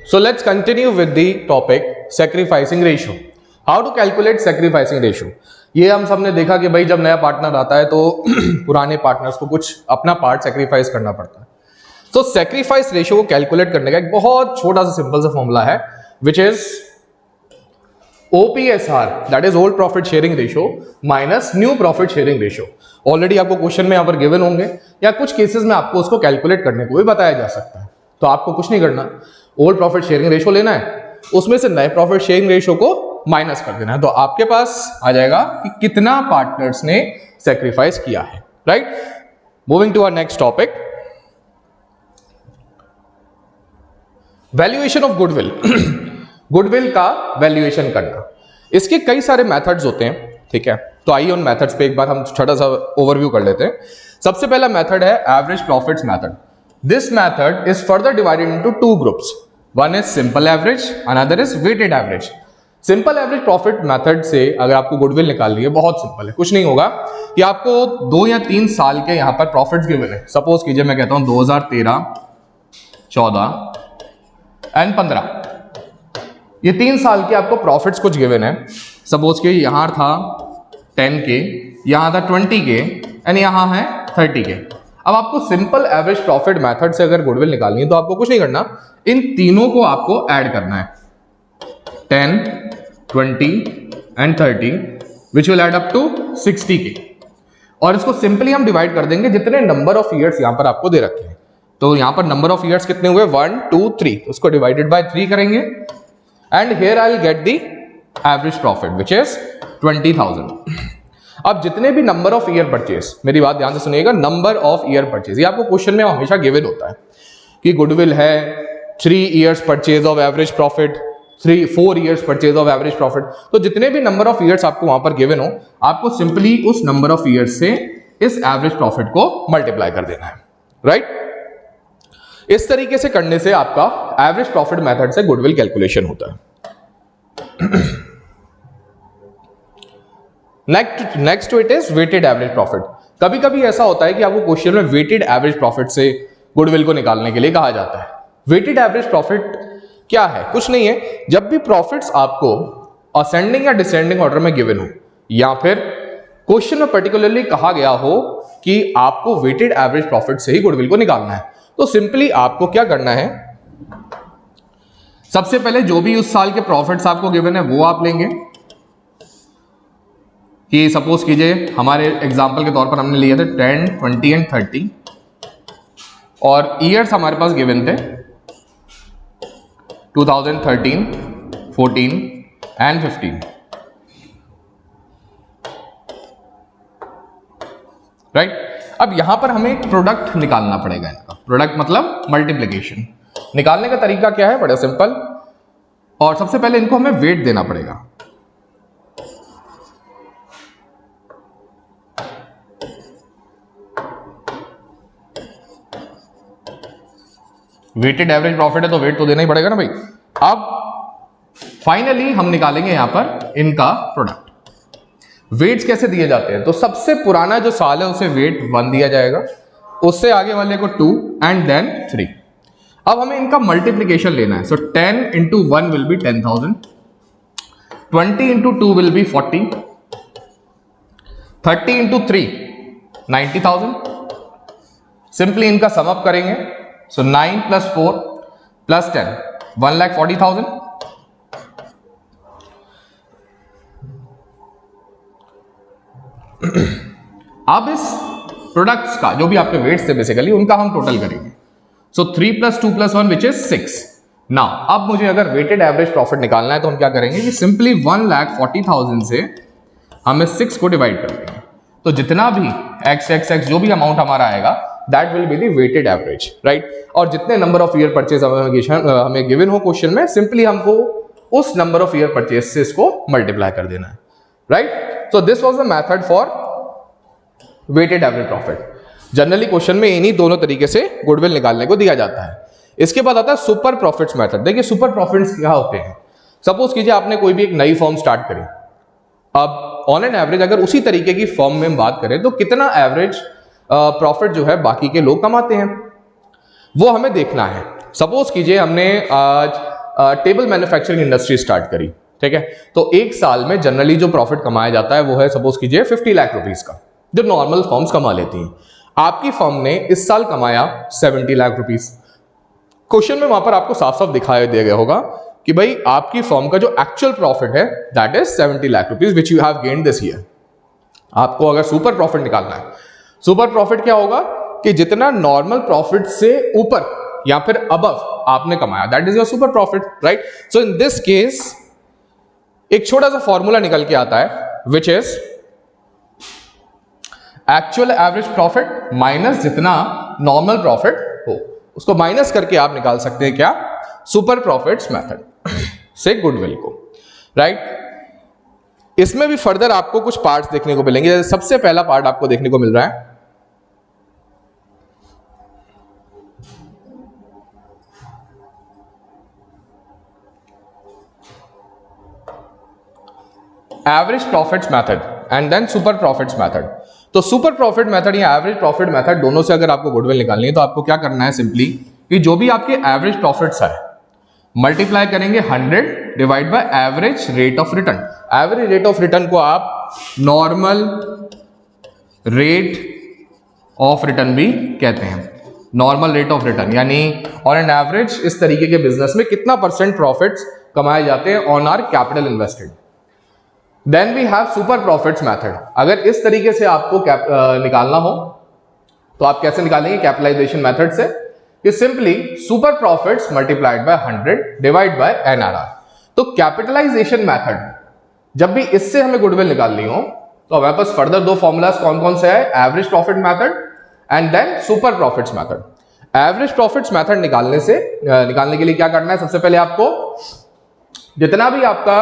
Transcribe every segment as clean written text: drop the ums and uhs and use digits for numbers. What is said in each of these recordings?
So let's continue with the topic sacrificing ratio. How to calculate sacrificing ratio? ये हम सबने देखा कि भाई जब नया पार्टनर आता है तो पुराने पार्टनर्स को कुछ अपना पार्ट सेक्रीफाइस करना पड़ता है. तो सेक्रीफाइस रेशियो को कैलकुलेट करने का एक बहुत छोटा सा सिंपल सा फॉर्मूला है which is OPSR, that is old profit sharing ratio minus new profit sharing ratio. Already आपको क्वेश्चन में यहाँ पर गिवन होंगे या कुछ केसेस में आपको उसको कैलकुलेट करने को भी बताया जा सकता है. तो आपको कुछ नहीं करना, ओल्ड प्रॉफिट शेयरिंग रेशियो लेना है, उसमें से नए प्रॉफिट शेयरिंग रेशियो को माइनस कर देना है. तो आपके पास आ जाएगा कि कितना पार्टनर्स ने सेक्रीफाइस किया है. Right, moving to our next topic, valuation of goodwill. Goodwill का वैल्यूएशन करना, इसके कई सारे मेथड्स होते हैं. ठीक है, तो आइए उन मेथड्स पे एक बार हम छोटा सा ओवरव्यू कर लेते हैं. सबसे पहला मेथड है average profits method. This method is further divided into two groups. One is simple average, another is weighted average. Simple average profit method से अगर आपको गुडविल निकालनी है, बहुत सिंपल है, कुछ नहीं होगा कि आपको 2 या 3 साल के यहां पर प्रॉफिट्स गिवन है. सपोज कीजिए मैं कहता हूं 2013, 14 एंड 15, ये 3 साल के आपको प्रॉफिट्स कुछ गिवन है. सपोज कि यहां था 10 के, यहां था 20 के एंड यहां है 30 के. अब आपको सिंपल एवरेज प्रॉफिट मेथड से अगर गुडविल निकालनी है तो आपको कुछ नहीं करना, इन तीनों को आपको ऐड करना है, 10, 20 and 30 which will add up to 60 के. और इसको सिंपली हम डिवाइड कर देंगे जितने नंबर ऑफ ईयर्स यहां पर आपको दे रखे हैं. तो यहां पर नंबर ऑफ ईयर्स कितने हुए, 1, 2, 3, उसको डिवाइडेड बाय 3 करेंगे and here I will get the average profit which is 20,000. अब जितने भी नंबर ऑफ ईयर परचेज, मेरी बात ध्यान से सुनिएगा, नंबर ऑफ ईयर परचेज, ये आपको क्वेश्चन में हमेशा गिवन होता है कि गुडविल है 3 years purchase of average profit, 4 years purchase of average profit. तो जितने भी नंबर ऑफ ईयर्स आपको वहां पर गिवन हो, आपको सिंपली उस नंबर ऑफ ईयर्स से इस एवरेज प्रॉफिट को मल्टीप्लाई कर देना है. राइट, इस तरीके से करने से आपका एवरेज प्रॉफिट मेथड से गुडविल कैलकुलेशन होता है. Next to it is weighted average profit. कभी कभी ऐसा होता है कि आपको क्वेश्चन में वेटेड एवरेज प्रॉफिट से गुडविल को निकालने के लिए कहा जाता है. वेटेड एवरेज प्रॉफिट क्या है, कुछ नहीं है, जब भी प्रॉफिट्स आपको असेंडिंग या डिसेंडिंग ऑर्डर में गिवन हो या फिर क्वेश्चन में पर्टिकुलरली कहा गया हो कि आपको वेटेड एवरेज प्रॉफिट से ही गुडविल को निकालना है, तो सिंपली आपको क्या करना है, सबसे पहले जो भी उस साल के प्रॉफिट्स आपको गिवन है वो आप लेंगे. कि सपोज कीजिए हमारे एग्जांपल के तौर पर हमने लिए थे 10, 20 एंड 30 और ईयर्स हमारे पास गिवन थे 2013, 14 एंड 15. राइट, अब यहां पर हमें एक प्रोडक्ट निकालना पड़ेगा. इनका प्रोडक्ट मतलब मल्टीप्लिकेशन. निकालने का तरीका क्या है, बड़ा सिंपल, और सबसे पहले इनको हमें वेट देना पड़ेगा. वेटेड एवरेज प्रॉफिट है तो वेट तो देना ही पड़ेगा ना भाई. अब फाइनली हम निकालेंगे यहां पर इनका प्रोडक्ट. वेट्स कैसे दिए जाते हैं, तो सबसे पुराना जो साल है उसे वेट 1 दिया जाएगा, उससे आगे वाले को 2 एंड देन 3. अब हमें इनका मल्टीप्लीकेशन लेना है. सो 10 into 1 will be 10,000, 20 into 2 will be 40, 30 into 3 90,000. Simply इनका सम अप करेंगे. So 9 plus 4 plus 10, 1,40,000. अब इस प्रोडक्ट्स का जो भी आपके वेट्स थे बेसिकली उनका हम टोटल करेंगे. So 3 plus 2 plus 1 which is 6. Now अब मुझे अगर वेटेड एवरेज प्रॉफिट निकालना है तो हम क्या करेंगे कि सिंपली 1,40,000 से हमें 6 को डिवाइड कर देंगे. तो जितना भी x जो भी अमाउंट हमारा आएगा that will be the weighted average, right? और जितने नंबर ऑफ ईयर परचेज हमें गिवन हो क्वेश्चन में, सिंपली हमको उस नंबर ऑफ ईयर परचेज से इसको मल्टीप्लाई कर देना है. Right, so this was the method for weighted average profit. Generally question में इन्हीं दोनों तरीके से गुडविल निकालने को दिया जाता है. इसके बाद आता है सुपर प्रॉफिट्स मेथड. देखिए सुपर प्रॉफिट्स क्या होते हैं. सपोज कीजिए आपने कोई भी एक नई फर्म स्टार्ट करी. अब ऑन एन एवरेज अगर उसी तरीके की फर्म में हम बात करें तो कितना एवरेज प्रॉफिट जो है बाकी के लोग कमाते हैं वो हमें देखना है. सपोज कीजिए हमने आज टेबल मैन्युफैक्चरिंग इंडस्ट्री स्टार्ट करी, ठीक है, तो एक साल में जनरली जो प्रॉफिट कमाया जाता है वो है सपोज कीजिए 50 लाख रुपीस का, जो नॉर्मल फर्म्स कमा लेती हैं। आपकी फर्म ने इस साल कमाया 70 लाख रुपीस। क्वेश्चन में वहां पर आपको साफ साफ दिखाया दिया गया होगा कि भाई आपकी फर्म का जो एक्चुअल प्रॉफिट है that is 70 lakh rupees which you have gained this year. आपको अगर सुपर प्रॉफिट निकालना है, सुपर प्रॉफिट क्या होगा कि जितना नॉर्मल प्रॉफिट से ऊपर या फिर अबव आपने कमाया, that is your super profit, right. So in this case एक छोटा सा फॉर्मूला निकल के आता है which is actual average profit minus जितना नॉर्मल प्रॉफिट हो, उसको माइनस करके आप निकाल सकते हैं क्या, सुपर प्रॉफिट्स मेथड से गुडविल को, राइट। इसमें भी फर्दर आपको कुछ पार्ट्स देखने को मिलेंगे। जैसे सबसे पहला पार्ट आपको देखने को मिल रहा है average profits method and then super profits method. तो सुपर प्रॉफिट मेथड या एवरेज प्रॉफिट मेथड दोनों से अगर आपको गुडविल निकालनी है तो आपको क्या करना है, सिंपली कि जो भी आपके एवरेज प्रॉफिट्स है मल्टीप्लाई करेंगे 100 divide by average rate of return. Average rate of return को आप नॉर्मल रेट ऑफ रिटर्न भी कहते हैं। नॉर्मल रेट ऑफ रिटर्न यानी ऑन एन एवरेज इस तरीके के बिजनेस में कितना परसेंट प्रॉफिट्स कमाए जाते हैं on our capital invested. Then we have super profits method. अगर इस तरीके से आपको निकालना हो तो आप कैसे निकालेंगे, कैपिटलाइजेशन मेथड से, कि simply super profits multiplied by 100 divide by NRR. तो कैपिटलाइजेशन मेथड जब भी इससे हमें गुडविल निकालनी हो तो हमारे पास फर्दर दो फॉर्मूलाज कौन कौन से है, average profit method and then super profits method. Average profits method निकालने के लिए क्या करना है, सबसे पहले आपको जितना भी आपका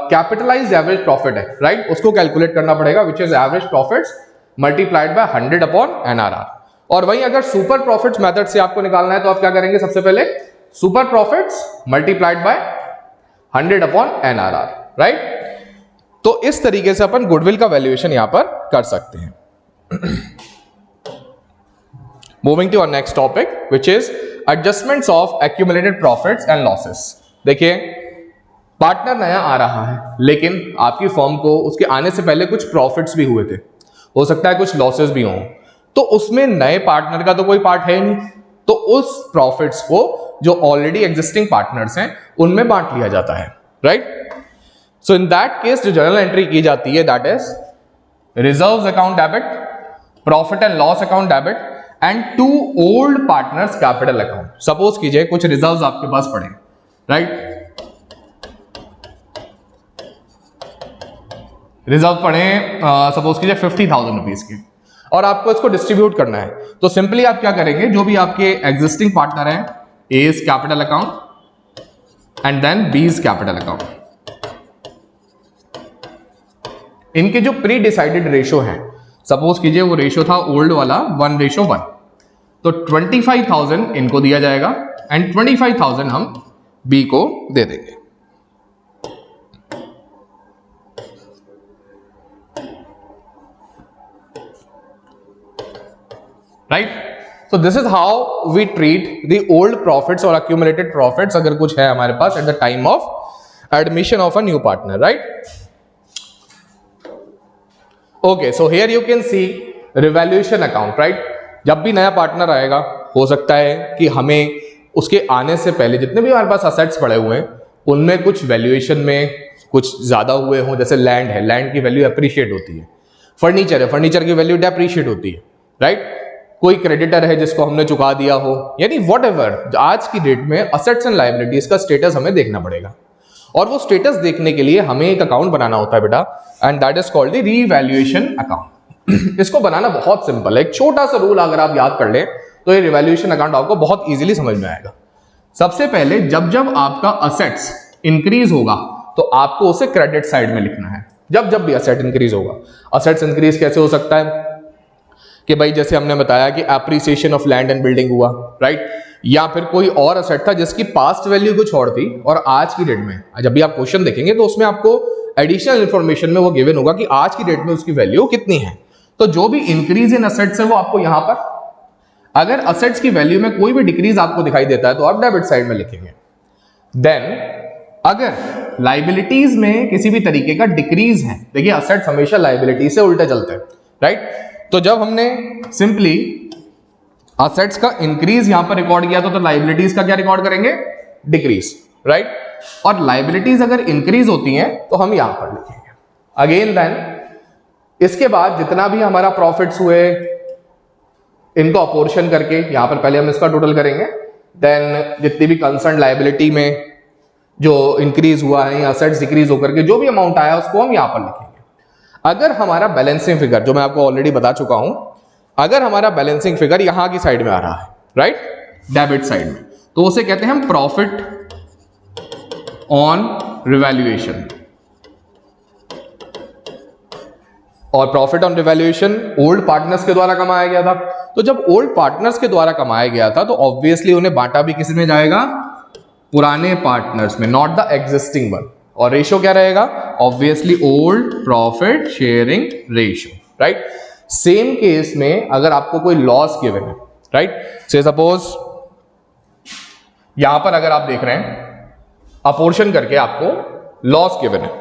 कैपिटलाइज्ड एवरेज प्रॉफिट है, राइट, उसको कैलकुलेट करना पड़ेगा which is average profits multiplied by 100 upon NRR. और वहीं अगर सुपर प्रॉफिट्स मेथड से आपको निकालना है तो आप क्या करेंगे, सबसे पहले super profits multiplied by 100 upon NRR, right. तो इस तरीके से अपन गुडविल का वैल्यूएशन यहां पर कर सकते हैं। Moving to our next topic which is adjustments of accumulated profits and losses. देखिए पार्टनर नया आ रहा है लेकिन आपकी फर्म को उसके आने से पहले कुछ प्रॉफिट्स भी हुए थे, हो सकता है कुछ लॉसेस भी हों, तो उसमें नए पार्टनर का तो कोई पार्ट है नहीं, तो उस प्रॉफिट्स को जो ऑलरेडी एग्जिस्टिंग पार्टनर्स हैं उनमें बांट लिया जाता है, right. So in that case जो जर्नल एंट्री की जाती है that is reserves account debit, profit and loss account debit and to old partners capital account. Suppose कीजिए कुछ रिजर्व्स आपके पास पड़े, राइट, रिजर्व पड़े सपोज कीजिए 50,000 रुपीज के और आपको इसको डिस्ट्रीब्यूट करना है। तो सिंपली आप क्या करेंगे, जो भी आपके एग्जिस्टिंग पार्टनर हैं, A is capital account and then B is capital account, इनके जो प्री डिसाइडेड रेशो है, सपोज कीजिए वो रेशो था ओल्ड वाला 1:1, तो 25,000 इनको दिया जाएगा एंड 25,000 हम बी को दे देंगे, right. So this is how we treat the old profits और अक्यूमुलेटेड प्रॉफिट्स अगर कुछ है हमारे पास at the time of admission of a new partner, right. Okay, so here you can see revaluation account, right. जब भी नया partner आएगा हो सकता है कि हमें उसके आने से पहले जितने भी हमारे पास असेट्स पड़े हुए हैं उनमें कुछ वैल्यूएशन में कुछ ज्यादा हुए हों। जैसे लैंड है, लैंड की वैल्यू अप्रिशिएट होती है, फर्नीचर है, फर्नीचर की वैल्यू डेप्रिशिएट होती है, राइट। कोई क्रेडिटर है जिसको हमने चुका दिया हो, यानी व्हाटएवर आज की डेट में असेट्स एंड लायबिलिटीज का स्टेटस हमें देखना पड़ेगा और वो स्टेटस देखने के लिए हमें एक अकाउंट बनाना होता है बेटा, and that is called the revaluation account. इसको बनाना बहुत सिंपल है, एक छोटा सा रूल अगर आप याद कर लें तो ये रिवैल्यूएशन अकाउंट आपको बहुत इजीली समझ में आएगा। सबसे पहले जब जब आपका असेट्स इंक्रीज होगा तो आपको उसे क्रेडिट साइड में लिखना है। जब जब भी असेट इंक्रीज होगा, असेट्स इंक्रीज कैसे हो सकता है कि भाई जैसे हमने बताया कि appreciation of land and building हुआ, राइट, या फिर कोई और असेट था जिसकी पास्ट वैल्यू कुछ और थी और आज की डेट में जब भी आप क्वेश्चन देखेंगे तो उसमें आपको एडिशनल इंफॉर्मेशन में वो गिवन होगा कि आज की डेट में उसकी वैल्यू कितनी है। तो जो भी इंक्रीज इन असेट्स है वो आपको यहां पर अगर असेट्स की वैल्यू में कोई भी डिक्रीज आपको दिखाई देता है तो आप डेबिट साइड में लिखेंगे। देन अगर लाइबिलिटीज में किसी भी तरीके का डिक्रीज है, देखिए असेट्स हमेशा लाइबिलिटी से उल्टे चलते हैं, राइट। तो जब हमने सिंपली असेट्स का इंक्रीज यहां पर रिकॉर्ड किया तो लाइबिलिटीज का क्या रिकॉर्ड करेंगे, डिक्रीज, राइट। और लाइबिलिटीज अगर इंक्रीज होती हैं तो हम यहां पर लिखेंगे। अगेन देन इसके बाद जितना भी हमारा प्रॉफिट्स हुए इनको अपोर्शन करके यहां पर पहले हम इसका टोटल करेंगे। देन जितनी भी कंसर्न लाइबिलिटी में जो इंक्रीज हुआ है या असेट्स डिक्रीज होकर के जो भी अमाउंट आया उसको हम यहां पर लिखेंगे। अगर हमारा बैलेंसिंग फिगर, जो मैं आपको ऑलरेडी बता चुका हूं, अगर हमारा बैलेंसिंग फिगर यहां की साइड में आ रहा है, राइट, डेबिट साइड में, तो उसे कहते हैं हम प्रॉफिट ऑन रिवैल्यूएशन। और profit on revaluation old partners के द्वारा कमाया गया था। तो जब ओल्ड पार्टनर्स के द्वारा कमाया गया था तो ऑब्वियसली उन्हें बांटा भी किस में जाएगा, पुराने पार्टनर्स में, नॉट द एग्जिस्टिंग वन। और रेशियो क्या रहेगा, obviously old profit sharing ratio, right. Same case में अगर आपको कोई लॉस गिवन है, राइट, से सपोज यहां पर अगर आप देख रहे हैं अपोर्शन करके आपको लॉस गिवन है,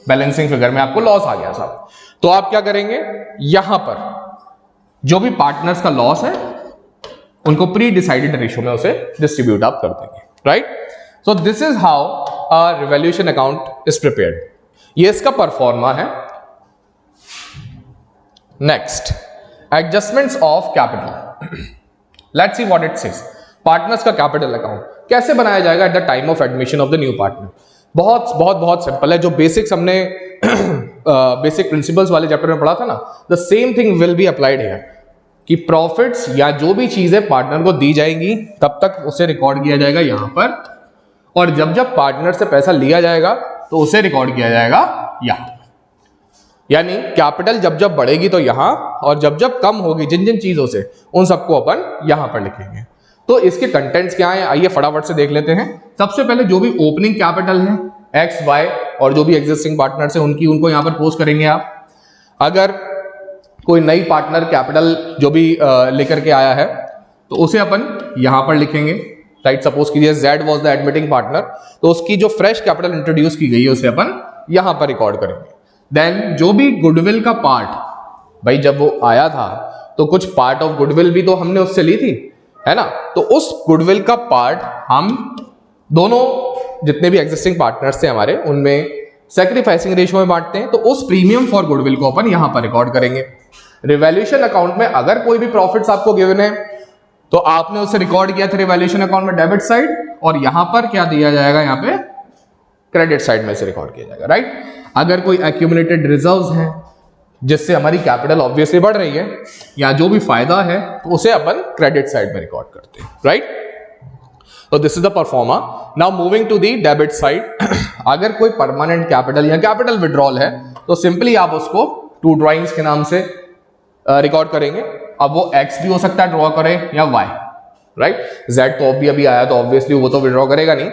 बैलेंसिंग फिगर में आपको लॉस आ गया साहब, तो आप क्या करेंगे, यहां पर जो भी पार्टनर्स का लॉस है उनको प्री डिसाइडेड रेशियो में उसे डिस्ट्रीब्यूट आप कर देंगे, right. So this is how a revaluation account is prepared. ये इसका परफॉर्मा है। Next, adjustments of capital. Let's see what it says. Partners का कैपिटल अकाउंट कैसे बनाया जाएगा eight the time of admission of the new partner. बहुत बहुत बहुत सिंपल है। जो बेसिक्स हमने बेसिक प्रिंसिपल्स वाले चैप्टर में पढ़ा था ना, the same thing will be applied here कि प्रॉफिट्स या जो भी चीजें पार्टनर को दी जाएंगी तब तक उसे रिकॉर्ड किया जाएगा यहां पर, और जब जब पार्टनर से पैसा लिया जाएगा तो उसे रिकॉर्ड किया जाएगा यहां। यानी कैपिटल जब जब बढ़ेगी तो यहां, और जब जब कम होगी जिन जिन चीजों से, उन सबको अपन यहां पर लिखेंगे। तो इसके कंटेंट्स क्या हैं, आइए फटाफट से देख लेते हैं। सबसे पहले जो भी ओपनिंग कैपिटल है एक्स वाई और जो भी एग्जिस्टिंग पार्टनर्स हैं उनको यहां पर पोस्ट करेंगे आप। अगर कोई नई पार्टनर कैपिटल जो भी लेकर के आया है तो उसे अपन यहां पर लिखेंगे, राइट। सपोज कीजिए Z was the admitting partner, तो उसकी जो फ्रेश कैपिटल इंट्रोड्यूस की गई है उसे अपन यहां पर रिकॉर्ड करेंगे। देन जो भी गुडविल का पार्ट, भाई जब वो आया था तो कुछ पार्ट ऑफ गुडविल भी तो हमने उससे ली थी, है ना। तो उस गुडविल का पार्ट हम दोनों जितने भी एग्जिस्टिंग पार्टनर्स थे हमारे उनमें सैक्रिफाइसिंग रेशियो में बांटते हैं, तो उस प्रीमियम फॉर गुडविल को अपन यहां पर रिकॉर्ड करेंगे। रिवैल्यूएशन अकाउंट में अगर कोई भी प्रॉफिट्स आपको गिवन है तो आपने उसे रिकॉर्ड किया था रिवैल्यूएशन अकाउंट में डेबिट साइड, और यहां पर क्या दिया जाएगा, यहां पे क्रेडिट साइड में से रिकॉर्ड किया जाएगा, राइट। अगर कोई एक्यूमुलेटेड रिजर्व्स हैं जिससे हमारी कैपिटल ऑब्वियसली बढ़ रही है या जो भी फायदा है तो उसे अपन क्रेडिट साइड में रिकॉर्ड करते हैं, राइट। तो this is the proforma. Now moving to the debit side. अगर कोई परमानेंट कैपिटल या कैपिटल विड्रॉल है तो सिंपली आप उसको टू ड्राइंग्स के नाम से रिकॉर्ड करेंगे। अब वो एक्स भी हो सकता है ड्रॉ करें या वाई, राइट। जेड तो अभी आया तो ऑब्वियसली वो तो विड्रॉ करेगा नहीं।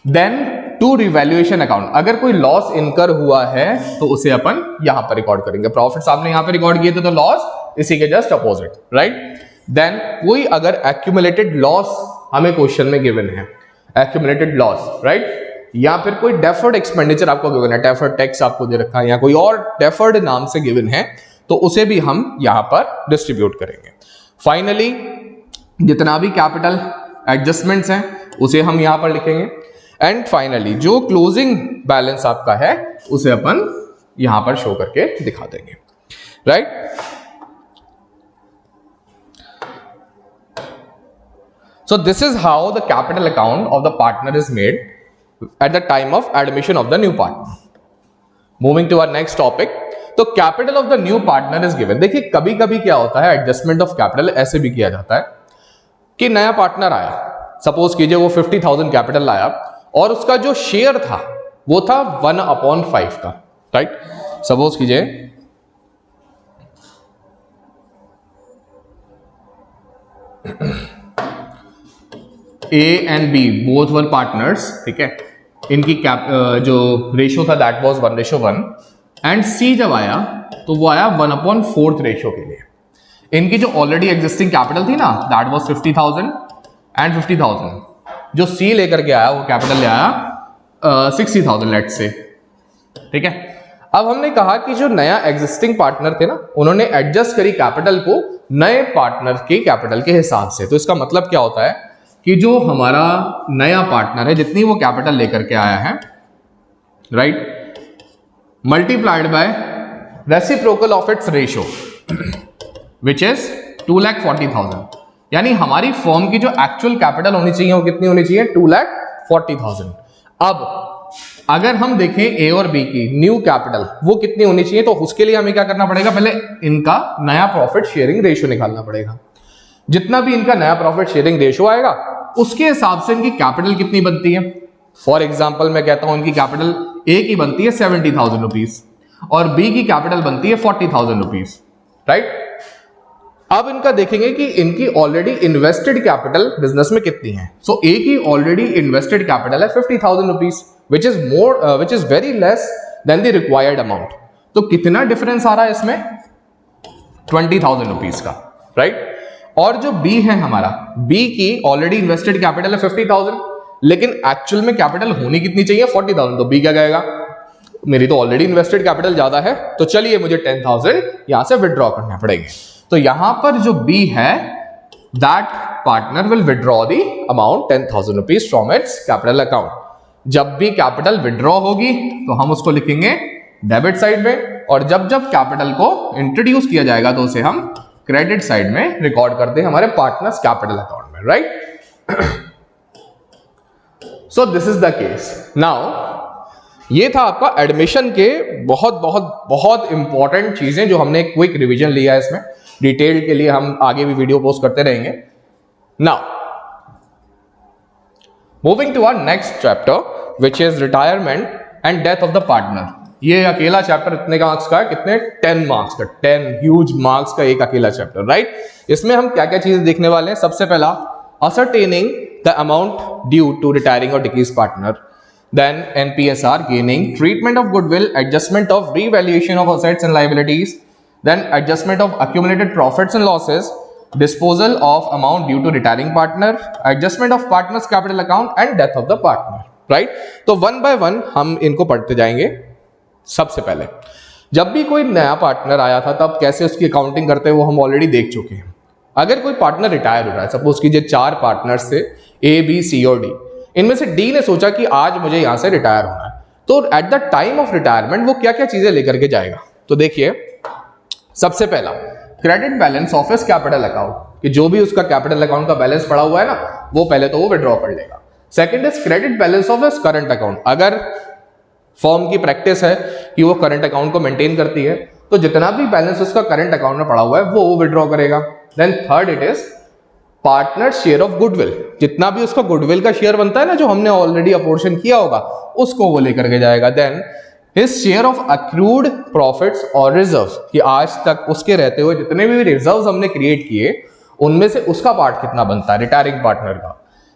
देन टू रिवैल्यूएशन अकाउंट, अगर कोई लॉस इनकर हुआ है तो उसे अपन यहां पर रिकॉर्ड करेंगे। प्रॉफिट्स आपने यहां पर रिकॉर्ड किए थे तो लॉस इसी के जस्ट अपोजिट, राइट। देन कोई अगर एक्यूमुलेटेड लॉस हमें क्वेश्चन में गिवन है, एक्यूमुलेटेड लॉस, राइट, या फिर कोई डेफर्ड एक्सपेंडिचर आपको गिवन है, डेफर्ड टैक्स आपको दे रखा है या कोई और डेफर्ड नाम से गिवन है, तो उसे भी हम यहां पर डिस्ट्रीब्यूट करेंगे। फाइनली जितना भी कैपिटल एडजस्टमेंट्स हैं उसे हम यहां पर लिखेंगे। एंड फाइनली जो क्लोजिंग बैलेंस आपका है उसे अपन यहां पर शो करके दिखा देंगे, right. So this is how the capital account of the partner is made at the time of admission of the new partner. Moving to our next topic, तो capital of the new partner is given। देखिए कभी कभी क्या होता है, adjustment of capital ऐसे भी किया जाता है कि नया पार्टनर आया, सपोज कीजिए वो 50,000 कैपिटल लाया और उसका जो शेयर था वो था 1/5 का, राइट। सपोज कीजिए A and B both were partners, ठीक है। इनकी जो रेशियो था दैट वाज 1:1, एंड C जब आया तो वो आया 1/4 रेशियो के लिए। इनकी जो ऑलरेडी एग्जिस्टिंग कैपिटल थी ना, दैट वाज 50,000 एंड 50,000, जो सी लेकर के आया वो कैपिटल ले आया 60,000 लेट से, ठीक है। अब हमने कहा कि जो नया एग्जिस्टिंग पार्टनर थे ना, उन्होंने एडजस्ट करी कैपिटल को नए पार्टनर के कैपिटल के हिसाब से। तो इसका मतलब क्या होता है कि जो हमारा नया पार्टनर है, जितनी वो कैपिटल लेकर के आया है, right, multiplied by reciprocal of its ratio which is 2,40,000, यानी हमारी फर्म की जो एक्चुअल कैपिटल होनी चाहिए वो कितनी होनी चाहिए, 2,40,000। अब अगर हम देखें ए और बी की न्यू कैपिटल वो कितनी होनी चाहिए, तो उसके लिए हमें क्या करना पड़ेगा, पहले इनका नया प्रॉफिट शेयरिंग रेशियो निकालना पड़ेगा। जितना भी इनका नया प्रॉफिट शेयरिंग रेशियो आएगा उसके हिसाब से इनकी कैपिटल कितनी बनती है। फॉर एग्जाम्पल मैं कहता हूं इनकी कैपिटल ए की बनती है 70,000 रुपीज और बी की कैपिटल बनती है 40,000 रुपीज, राइट। अब इनका देखेंगे कि इनकी ऑलरेडी इन्वेस्टेड कैपिटल बिजनेस में कितनी है। सो ए की ऑलरेडी इन्वेस्टेड कैपिटल है 50,000 rupees which is very less than the required amount। तो कितना डिफरेंस आ रहा है इसमें, 20,000 रुपीज का, राइट। और जो बी है हमारा, बी की ऑलरेडी इन्वेस्टेड कैपिटल है 50,000, लेकिन एक्चुअल में कैपिटल होनी कितनी चाहिए, 40,000। तो बी क्या कहेगा, मेरी तो ऑलरेडी इन्वेस्टेड कैपिटल ज्यादा है, तो चलिए मुझे 10,000 यहां से विड्रॉ करना पड़ेंगे। तो यहां पर जो बी है, that partner will withdraw the amount 10,000 rupees from its capital account. जब भी कैपिटल विड्रॉ होगी तो हम उसको लिखेंगे डेबिट साइड में, और जब जब कैपिटल को इंट्रोड्यूस किया जाएगा तो उसे हम क्रेडिट साइड में रिकॉर्ड करते हैं हमारे पार्टनर्स कैपिटल अकाउंट में, right. So this is the case. Now ये था आपका एडमिशन के बहुत बहुत बहुत इंपॉर्टेंट चीजें जो हमने क्विक रिवीजन लिया है। इसमें डिटेल के लिए हम आगे भी वीडियो पोस्ट करते रहेंगे। Now moving to our next chapter which is retirement and death of the partner. ये अकेला चैप्टर इतने मार्क्स का है, कितने, 10 मार्क्स का, 10 ह्यूज मार्क्स का एक अकेला चैप्टर, राइट। इसमें हम क्या क्या चीजें देखने वाले हैं। सबसे पहला, ascertaining the amount due to retiring or deceased partner, then NPSR, gaining, treatment of goodwill, adjustment of revaluation of assets and liabilities, then adjustment of accumulated profits and losses, disposal of amount due to retiring partner, adjustment of partner's capital account and death of the partner, right। तो one by one हम इनको पढ़ते जाएंगे। सबसे पहले जब भी कोई नया पार्टनर आया था तब कैसे उसकी अकाउंटिंग करते हैं वो हम ऑलरेडी देख चुके हैं। अगर कोई पार्टनर रिटायर हो रहा है, सपोज कीजिए 4 पार्टनर्स थे ए बी सी और डी, इनमें से डी ने सोचा कि आज मुझे यहां से रिटायर होना है, तो eight the time of retirement वो क्या क्या चीजें लेकर के जाएगा। तो देखिए, सबसे पहला credit balance of his capital account, कि जो भी उसका कैपिटल अकाउंट का बैलेंस पड़ा हुआ है ना, वो पहले तो वो विड्रॉ कर लेगा। Second is credit balance of his current account. अगर फर्म की प्रैक्टिस है कि वो करंट अकाउंट को मेंटेन करती है, तो जितना भी बैलेंस उसका करंट अकाउंट में पड़ा हुआ है वो विड्रॉ करेगा। Then third it is partner share of goodwill, जितना भी उसका गुडविल का शेयर बनता है ना, जो हमने ऑलरेडी अपोर्शन किया होगा, उसको वो लेकर के जाएगा। Then his share of accrued profits और रिजर्व्स, कि आज तक उसके रहते हुए जितने भी रिजर्व्स हमने क्रिएट किए उनमें से उसका पार्ट कितना बनता है रिटायरिंग पार्टनर का।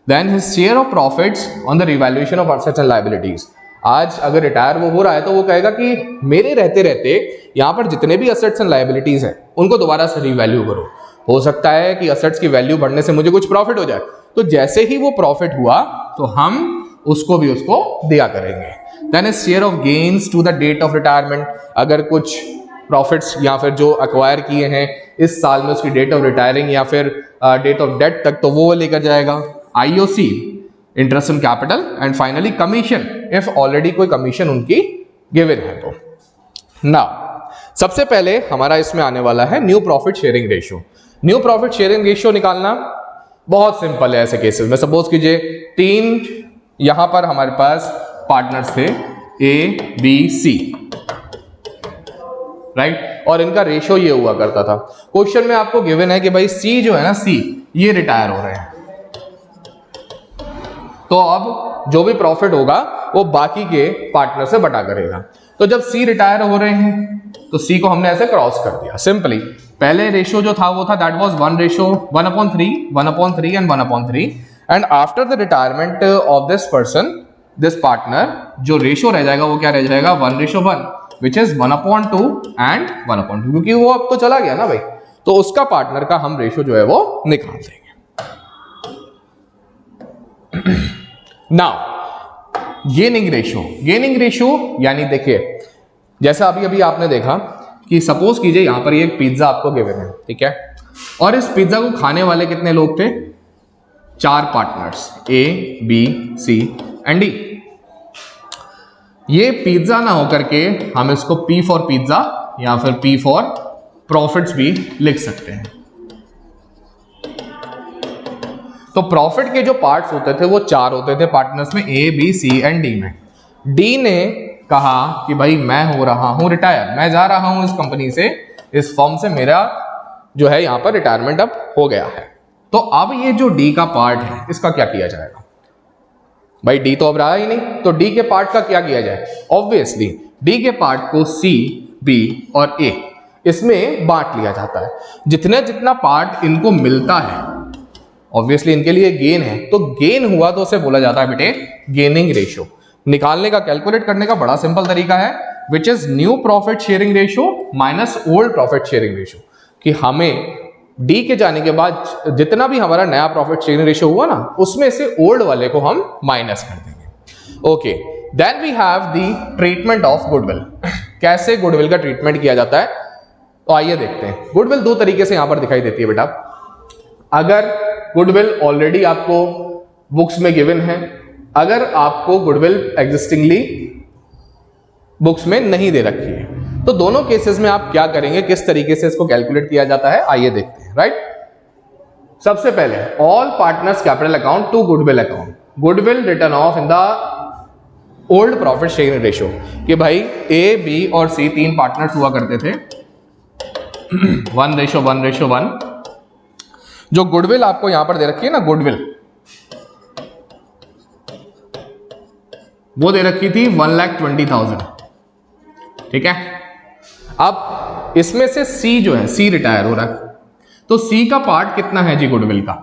Then his share of profits on the revaluation of assets and liabilities, आज अगर रिटायर वो हो रहा है तो वो कहेगा कि मेरे रहते रहते यहाँ पर जितने भी असेट्स एंड लायबिलिटीज हैं उनको दोबारा से रिवैल्यू करो। हो सकता है कि असेट्स की वैल्यू बढ़ने से मुझे कुछ प्रॉफिट हो जाए, तो जैसे ही वो प्रॉफिट हुआ तो हम उसको भी उसको दिया करेंगे। Then is share of gains to the date of retirement, अगर कुछ प्रॉफिट्स या फिर जो एक्वायर किए हैं इस साल में उसकी डेट ऑफ रिटायरिंग या फिर डेट ऑफ डेथ तक, तो वो लेकर जाएगा। IOC, interest on capital, and finally commission, if already कोई कमीशन उनकी गिवन है तो। नाउ सबसे पहले हमारा इसमें आने वाला है new profit sharing ratio. New profit sharing ratio निकालना बहुत सिंपल है ऐसे केसेस में। सपोज कीजिए 3 यहां पर हमारे पास पार्टनर्स थे A B C, राइट, और इनका रेशियो ये हुआ करता था। क्वेश्चन में आपको गिवन है कि भाई C जो है ना, C ये रिटायर हो रहे हैं, तो अब जो भी प्रॉफिट होगा वो बाकी के पार्टनर से बटा करेगा। तो जब C रिटायर हो रहे हैं तो C को हमने ऐसे क्रॉस कर दिया सिंपली। पहले रेशियो जो था वो था that was 1:3, 1/3 and 1/3, and after the retirement of this person, this partner, जो रेशियो रह जाएगा वो क्या रह जाएगा, 1:1, विच इज 1/2 एंड 1/2, क्योंकि वो अब तो चला गया ना भाई, तो उसका पार्टनर का हम रेशो जो है वो निकाल देंगे। नाउ गेनिंग रेशियो यानी देखिए, जैसा अभी अभी आपने देखा कि सपोज कीजिए यहां पर ये एक पिज्जा आपको गिवन है, ठीक है, और इस पिज्जा को खाने वाले कितने लोग थे? 4 partners, A, B, C and D। ये पिज्जा ना होकर के हम इसको P फॉर पिज्जा या फिर P फॉर प्रॉफिट्स भी लिख सकते हैं। तो प्रॉफिट के जो पार्ट्स होते थे वो 4 होते थे पार्टनर्स में, A, B, C and D में। D ने कहा कि भाई मैं हो रहा हूं रिटायर, मैं जा रहा हूं इस कंपनी से, इस फर्म से, मेरा जो है यहां पर रिटायरमेंट अब हो गया है। तो अब ये जो D का पार्ट है इसका क्या किया जाएगा? भाई D तो अब रहा ही नहीं, तो D के पार्ट का क्या किया जाए? ऑब्वियसली D के पार्ट को C, B और A इसमें बांट लिया जाता है। जितना जितना पार्ट इनको मिलता है, ऑब्वियसली इनके लिए गेन है, तो गेन हुआ तो उसे बोला जाता है बेटे गेनिंग रेशियो। निकालने का, कैलकुलेट करने का बड़ा सिंपल तरीका है, which is new profit sharing ratio minus old profit sharing ratio, कि हमें D के जाने के बाद जितना भी हमारा नया प्रॉफिट शेयरिंग रेशियो हुआ ना, उसमें से ओल्ड वाले को हम माइनस कर देंगे। Okay, then we have the treatment of goodwill. कैसे गुडविल का ट्रीटमेंट किया जाता है, तो आइए देखते हैं। गुडविल 2 तरीके से यहां पर दिखाई देती है बेटा। अगर गुडविल ऑलरेडी आपको बुक्स में गिवन है, अगर आपको गुडविल एग्जिस्टिंगली बुक्स में नहीं दे रखी है, तो दोनों केसेस में आप क्या करेंगे, किस तरीके से इसको कैलकुलेट किया जाता है, आइए देखते हैं। राइट, सबसे पहले all partners capital account to goodwill account, goodwill written off in the old profit sharing ratio, कि भाई A, B और C 3 पार्टनर्स हुआ करते थे, 1:1:1। जो गुडविल आपको यहां पर दे रखी है ना, गुडविल वो दे रखी थी 1,20,000, ठीक है। अब इसमें से C जो है, C रिटायर हो रहा है, तो C का पार्ट कितना है जी गुडविल का,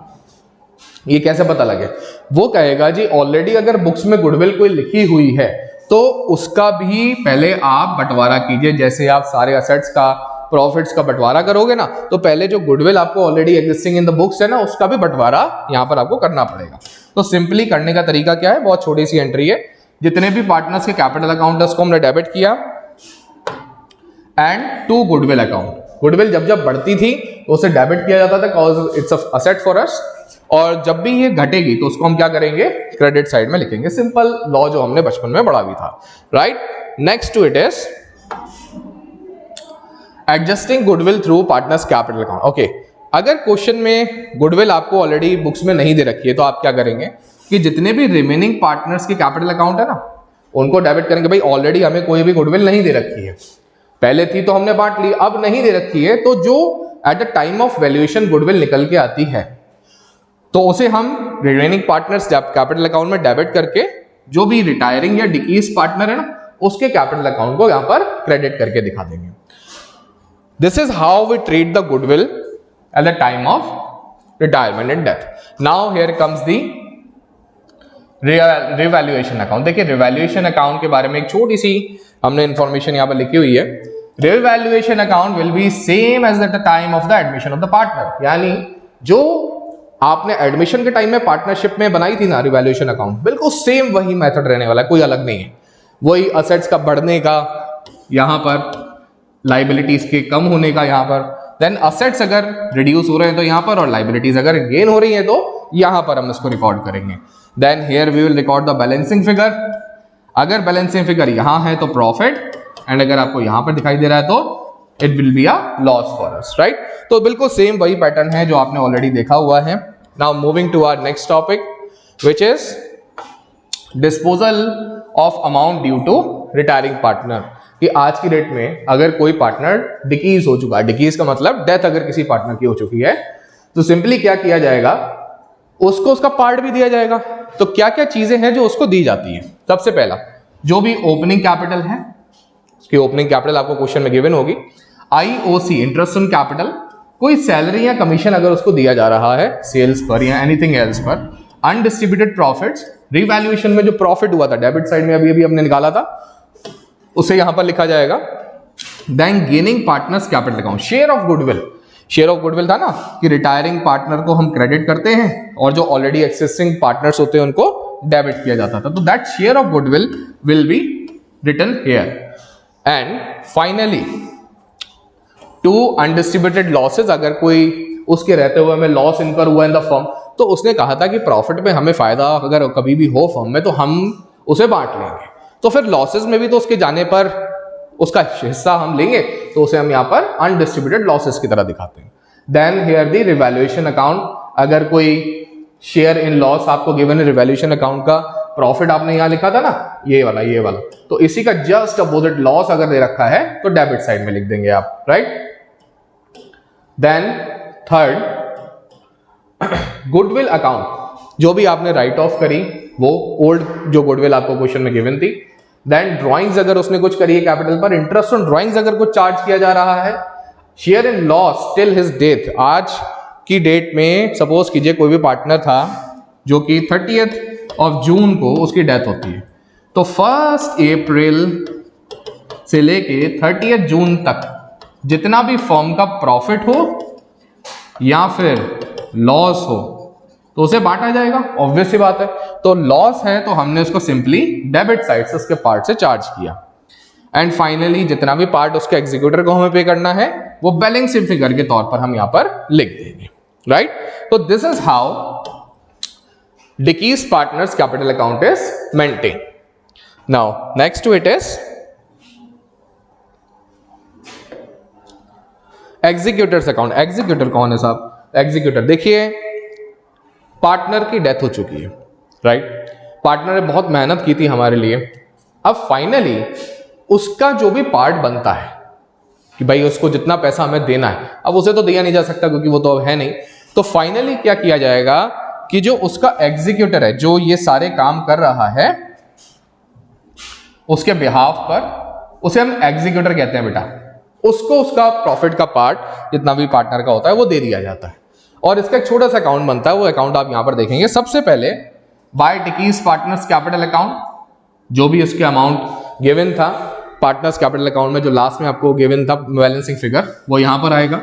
ये कैसे पता लगे? वो कहेगा जी ऑलरेडी अगर बुक्स में गुडविल कोई लिखी हुई है तो उसका भी पहले आप बंटवारा कीजिए। जैसे आप सारे असेट्स का, प्रॉफिट्स का बंटवारा करोगे ना, तो पहले जो गुडविल आपको already existing in the books है ना, उसका भी बंटवारा यहां पर आपको करना पड़ेगा। तो सिंपली करने का तरीका क्या है, बहुत छोटी सी एंट्री है, जितने भी पार्टनर्स के कैपिटल अकाउंट है उसको हमने डेबिट किया, and to goodwill account, goodwill जब जब बढ़ती थी तो उसे डेबिट किया जाता था cause it's asset for us, और जब भी ये घटेगी तो उसको हम क्या करेंगे, क्रेडिट साइड में लिखेंगे। सिंपल लॉ जो हमने बचपन में पढ़ा भी था। Right, next to it is adjusting goodwill through partners capital account. Okay, अगर क्वेश्चन में गुडविल आपको ऑलरेडी बुक्स में नहीं दे रखी है तो आप क्या करेंगे कि जितने भी रिमेनिंग पार्टनर्स के कैपिटल अकाउंट है ना, उनको डेबिट करेंगे। भाई ऑलरेडी हमें कोई भी गुडविल नहीं दे रखी है, पहले थी तो हमने बांट ली, अब नहीं दे रखी है, तो जो eight the time of valuation goodwill निकल के आती है तो उसे हम रिमेनिंग पार्टनर्स कैपिटल अकाउंट में डेबिट करके जो भी रिटायरिंग या डिक्रीज पार्टनर है ना, उसके कैपिटल अकाउंट को यहां पर क्रेडिट करके दिखा देंगे। This is how we treat the goodwill at the time of retirement and death. Now here comes the revaluation account. देखिए रिवैल्यूएशन अकाउंट के बारे में एक छोटी सी हमने इंफॉर्मेशन यहां पर लिखी हुई है। Revaluation account will be same as at the time of the admission of the partner, यानी जो आपने एडमिशन के टाइम में पार्टनरशिप में बनाई थी ना रिवैल्यूएशन अकाउंट, बिल्कुल सेम वही मेथड रहने वाला है, कोई अलग नहीं है। वही असेट्स का बढ़ने का, यहां पर लाइबिलिटीज के कम होने का यहां पर, देन असेट्स अगर रिड्यूस हो रहे हैं तो यहां पर, और लाइबिलिटीज अगर गेन हो रही है तो यहां पर हम इसको रिकॉर्ड करेंगे। Then here we will record the balancing figure. अगर बैलेंसिंग फिगर यहां है तो प्रॉफिट, एंड अगर आपको यहां पर दिखाई दे रहा है तो it will be a loss for us. Right, तो बिल्कुल सेम वही पैटर्न है जो आपने ऑलरेडी देखा हुआ है। Now moving to our next topic which is disposal of amount due to retiring partner. कि आज की डेट में अगर कोई पार्टनर डिक्रीज हो चुका है, डिक्रीज का मतलब डेथ अगर किसी पार्टनर की हो चुकी है, तो सिंपली क्या किया जाएगा, उसको उसका पार्ट भी दिया जाएगा। तो क्या क्या चीजें हैं जो उसको दी जाती है? सबसे पहला जो भी ओपनिंग कैपिटल है, उसकी ओपनिंग कैपिटल आपको क्वेश्चन में गिवन होगी, IOC इंटरेस्ट ऑन कैपिटल, कोई सैलरी या कमीशन अगर उसको दिया जा रहा है सेल्स पर या एनीथिंग एल्स पर, अनडिस्ट्रीब्यूटेड प्रॉफिट्स, रिवैल्यूएशन में जो प्रॉफिट हुआ था डेबिट साइड में अभी हमने निकाला था, उसे यहां पर लिखा जाएगा। Then gaining partners capital account, share of goodwill, share of goodwill था ना कि रिटायरिंग पार्टनर को हम क्रेडिट करते हैं और जो ऑलरेडी एक्सिस्टिंग पार्टनर्स होते हैं उनको डेबिट किया जाता था। तो that share of goodwill will be written here. And finally to undistributed losses, अगर कोई उसके रहते हुए हमें लॉस इनकर हुआ इन द फर्म, तो उसने कहा था कि प्रॉफिट में हमें फायदा अगर कभी भी हो फर्म में तो हम उसे बांट लेंगे। तो फिर लॉसेज में भी तो उसके जाने पर उसका हिस्सा हम लेंगे, तो उसे हम यहाँ पर अनडिस्ट्रीब्यूटेड लॉसेज की तरह दिखाते हैं। Then here the revaluation account, अगर कोई शेयर इन लॉस आपको गिवन है रिवैल्यूएशन अकाउंट का प्रॉफिट आपने यहाँ लिखा था ना, ये वाला, तो इसी का जस्ट अपोजिट लॉस अगर दे रखा है तो डेबिट साइड में लिख देंगे आप, right. Then third goodwill account, जो भी आपने राइट ऑफ करी वो ओल्ड जो गुडविल आपको क्वेश्चन में गिवन थी। देन ड्राइंग्स, अगर उसने कुछ करी है कैपिटल पर, इंटरेस्ट ऑन ड्राइंग्स अगर कुछ चार्ज किया जा रहा है। Share in loss till his death, आज की डेट में सपोज कीजिए कोई भी पार्टनर था जो कि 30th ऑफ जून को उसकी डेथ होती है, तो 1 अप्रैल से लेके 30th जून तक जितना भी फर्म का प्रॉफिट हो या फिर लॉस हो तो उसे बांटा जाएगा, ऑब्वियस सी बात है। तो लॉस है तो हमने उसको सिंपली डेबिट साइड से उसके पार्ट से चार्ज किया। एंड फाइनली जितना भी पार्ट उसके एग्जीक्यूटर को हमें पे करना है वो बैलेंसिंग फिगर के तौर पर हम यहां पर लिख देंगे, राइट। तो this is how Dickey's Partners capital account is maintained. Now next to it is executors account. Executor कौन है साहब? एग्जीक्यूटर देखिए, पार्टनर की डेथ हो चुकी है, राइट। पार्टनर ने बहुत मेहनत की थी हमारे लिए, अब फाइनली उसका जो भी पार्ट बनता है कि भाई उसको जितना पैसा हमें देना है, अब उसे तो दिया नहीं जा सकता क्योंकि वो तो अब है नहीं। तो फाइनली क्या किया जाएगा कि जो उसका एग्जीक्यूटर है, जो ये सारे काम कर रहा है उसके बिहाफ पर, उसे हम एग्जीक्यूटर कहते हैं बेटा, उसको उसका प्रॉफिट का पार्ट जितना भी पार्टनर का होता है वो दे दिया जाता है। और इसका एक छोटा सा अकाउंट बनता है, वो अकाउंट आप यहां पर देखेंगे। सबसे पहले बाय डिकीज पार्टनर्स कैपिटल अकाउंट, जो भी उसके अमाउंट गिवन था पार्टनर्स कैपिटल अकाउंट में, जो लास्ट में आपको गिवन था बैलेंसिंग फिगर, वो यहां पर आएगा।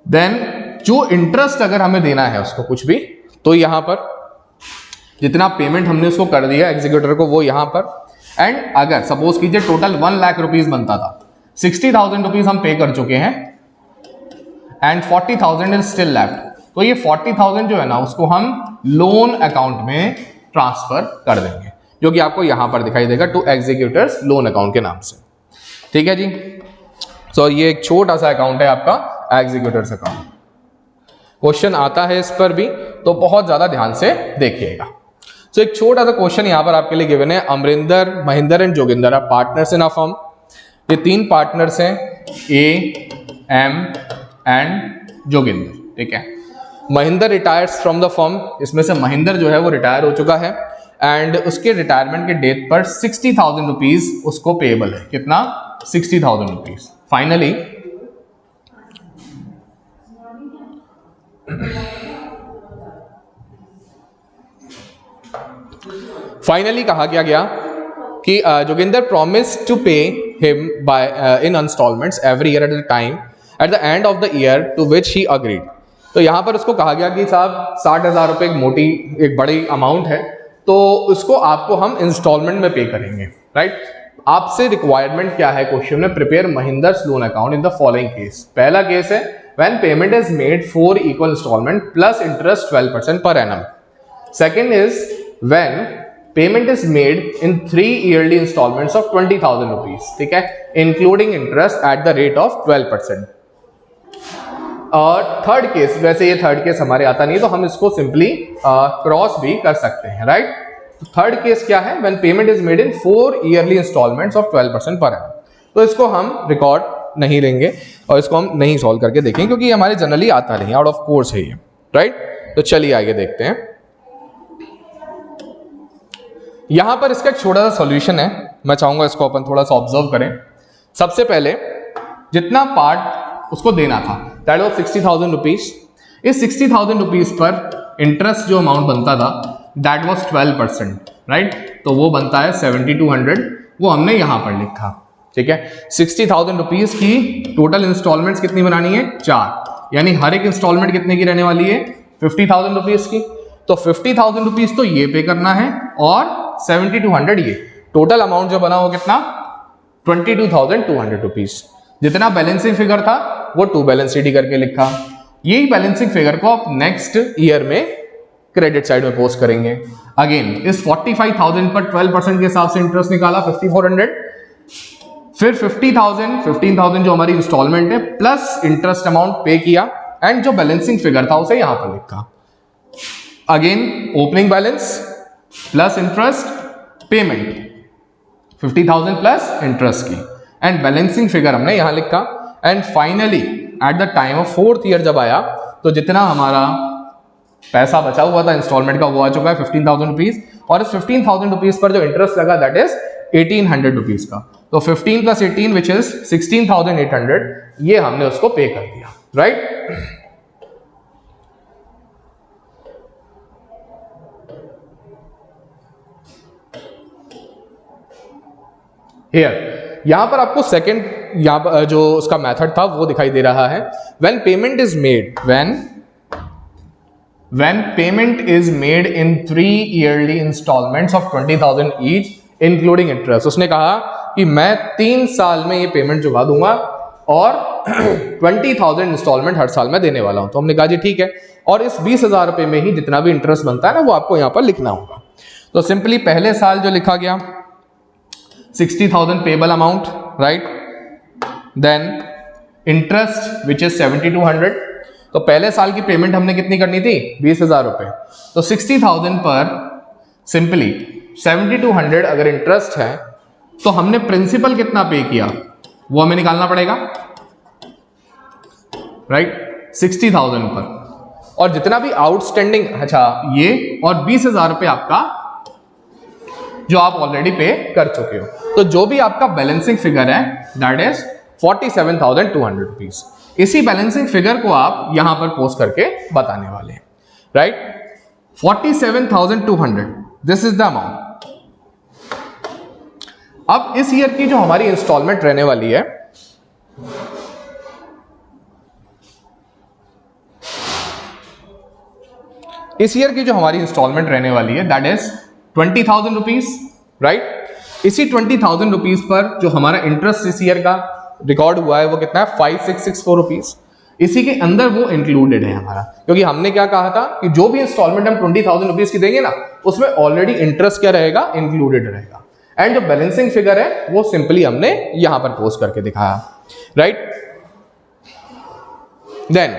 देन जो इंटरेस्ट अगर हमें देना है उसको कुछ भी, तो यहां पर जितना पेमेंट हमने उसको कर दिया एग्जीक्यूटर को वो यहां पर। एंड अगर सपोज कीजिए टोटल 1 लाख रुपीज बनता था, 60,000 रुपीज हम पे कर चुके हैं एंड 40,000 इज स्टिल लेफ्ट, तो ये 40,000 जो है ना उसको हम लोन अकाउंट में ट्रांसफर कर देंगे, जो कि आपको यहां पर दिखाई देगा टू एग्जीक्यूटर्स लोन अकाउंट के नाम से, ठीक है जी। सो ये एक छोटा सा अकाउंट है आपका एग्जीक्यूटर्स अकाउंट। क्वेश्चन आता है इस पर भी, तो बहुत ज्यादा ध्यान से देखिएगा। सो एक छोटा सा क्वेश्चन यहां पर आपके लिए गिवन है। Amarinder, Mahendra and Joginder are partners in a firm. ये 3 पार्टनर्स हैं, ए, एम एंड जोगिंदर, ठीक है। Mahendra retires from the firm, इसमें से महेंद्र जो है वो रिटायर हो चुका है एंड उसके रिटायरमेंट के डेट पर 60,000 रुपीज उसको पेएबल है। कितना? 60,000 रुपीज। फाइनली कहा क्या गया कि Joginder promise to pay him by in installments every year at the time at the end of the year to which he agreed. तो यहां पर उसको कहा गया कि साहब 60,000 रुपए एक बड़ी अमाउंट है, तो उसको आपको हम इंस्टॉलमेंट में पे करेंगे, राइट। आपसे रिक्वायरमेंट क्या है क्वेश्चन में? Prepare Mahinder's loan account in the following case. पहला केस है when payment is made 4 equal instalment plus interest 12% per annum. Second is when payment is made in 3 yearly installments of 20,000 rupees, ठीक है, including interest at the rate of 12%। और third case, वैसे ये third case हमारे आता नहीं है तो हम इसको सिंपली क्रॉस भी कर सकते हैं, राइट। तो थर्ड केस क्या है? When payment is made in 4 yearly installments of 12% per annum. तो इसको हम रिकॉर्ड नहीं लेंगे और इसको हम नहीं सॉल्व करके देखेंगे क्योंकि हमारे जनरली आता नहीं, आउट ऑफ कोर्स है ये, राइट। तो चलिए आगे देखते हैं। यहां पर इसका एक छोटा सा सॉल्यूशन है, मैं चाहूंगा इसको अपन थोड़ा सा ऑब्जर्व करें। सबसे पहले जितना पार्ट उसको देना था दैट वाज 60,000 रुपीज। इस 60,000 रुपीज पर इंटरेस्ट जो अमाउंट बनता था दैट वाज 12%, राइट। तो वो बनता है 7,200, वो हमने यहां पर लिखा, ठीक है। 60,000 रुपीज की टोटल इंस्टॉलमेंट्स कितनी बनानी है? 4। यानी हर एक इंस्टॉलमेंट कितने की रहने वाली है, 50,000 रुपीज की। तो 50,000 रुपीज तो ये पे करना है और 7,200 ये टोटल अमाउंट जो बना वो कितना, 22,200 रुपीज। जितना बैलेंसिंग फिगर था वो टू बैलेंस शीट करके लिखा। यही बैलेंसिंग फिगर को आप नेक्स्ट ईयर में क्रेडिट साइड में पोस्ट करेंगे। अगेन इस 45,000 पर 12% के हिसाब से इंटरेस्ट निकाला 5,400, फिर 15,000 जो हमारी इंस्टॉलमेंट है प्लस इंटरेस्ट अमाउंट पे किया एंड जो बैलेंसिंग फिगर था उसे यहां पर लिखा। Again opening balance plus interest payment 50,000 plus interest की एंड बैलेंसिंग फिगर हमने यहां लिखा। And finally at the time of 4th year जब आया तो जितना हमारा पैसा बचा हुआ था इंस्टॉलमेंट का वो आ चुका है 15,000 रुपीज, और इस 15,000 रुपीज पर जो इंटरेस्ट लगा दैट इज 1,800 रुपीज का। तो 15 प्लस 18 विच इज 16,800 ये हमने उसको पे कर दिया, राइट। हियर यहां पर आपको सेकंड यहां पर जो उसका मेथड था वो दिखाई दे रहा है। When payment is made when payment is made in 3 yearly installments of 20,000 each including interest। उसने कहा कि मैं 3 साल में ये पेमेंट चुका दूंगा और 20,000 इंस्टॉलमेंट हर साल में देने वाला हूं। तो हमने कहा जी ठीक है, और इस 20,000 रुपए में ही जितना भी इंटरेस्ट बनता है ना वो आपको यहां पर लिखना होगा। तो सिंपली पहले साल जो लिखा गया 60,000 payable amount, right, then interest which is 7,200। तो पहले साल की पेमेंट हमने कितनी करनी थी, 20,000 रुपए। तो 60,000 पर सिंपली 7,200 अगर इंटरेस्ट है तो हमने प्रिंसिपल कितना पे किया वो हमें निकालना पड़ेगा, राइट, 60,000 पर, और जितना भी आउटस्टैंडिंग, अच्छा ये, और 20,000 रुपए आपका जो आप ऑलरेडी पे कर चुके हो। तो जो भी आपका बैलेंसिंग फिगर है दैट इज 47,200 रुपीज। इसी बैलेंसिंग फिगर को आप यहां पर पोस्ट करके बताने वाले हैं, right. 47,200 this is the amount. अब इस ईयर की जो हमारी इंस्टॉलमेंट रहने वाली है दैट इज 20,000 रुपीज, राइट। इसी 20,000 रुपीज पर जो हमारा इंटरेस्ट इस ईयर का रिकॉर्ड हुआ है वो कितना है, 5,664 रुपीज। इसी के अंदर वो इंक्लूडेड है हमारा, क्योंकि हमने क्या कहा था कि जो भी इंस्टॉलमेंट हम 20,000 रुपीज की देंगे ना उसमें ऑलरेडी इंटरेस्ट क्या रहेगा, इंक्लूडेड रहेगा। एंड जो बैलेंसिंग फिगर है वो सिंपली हमने यहां पर पोस्ट करके दिखाया, राइट। देन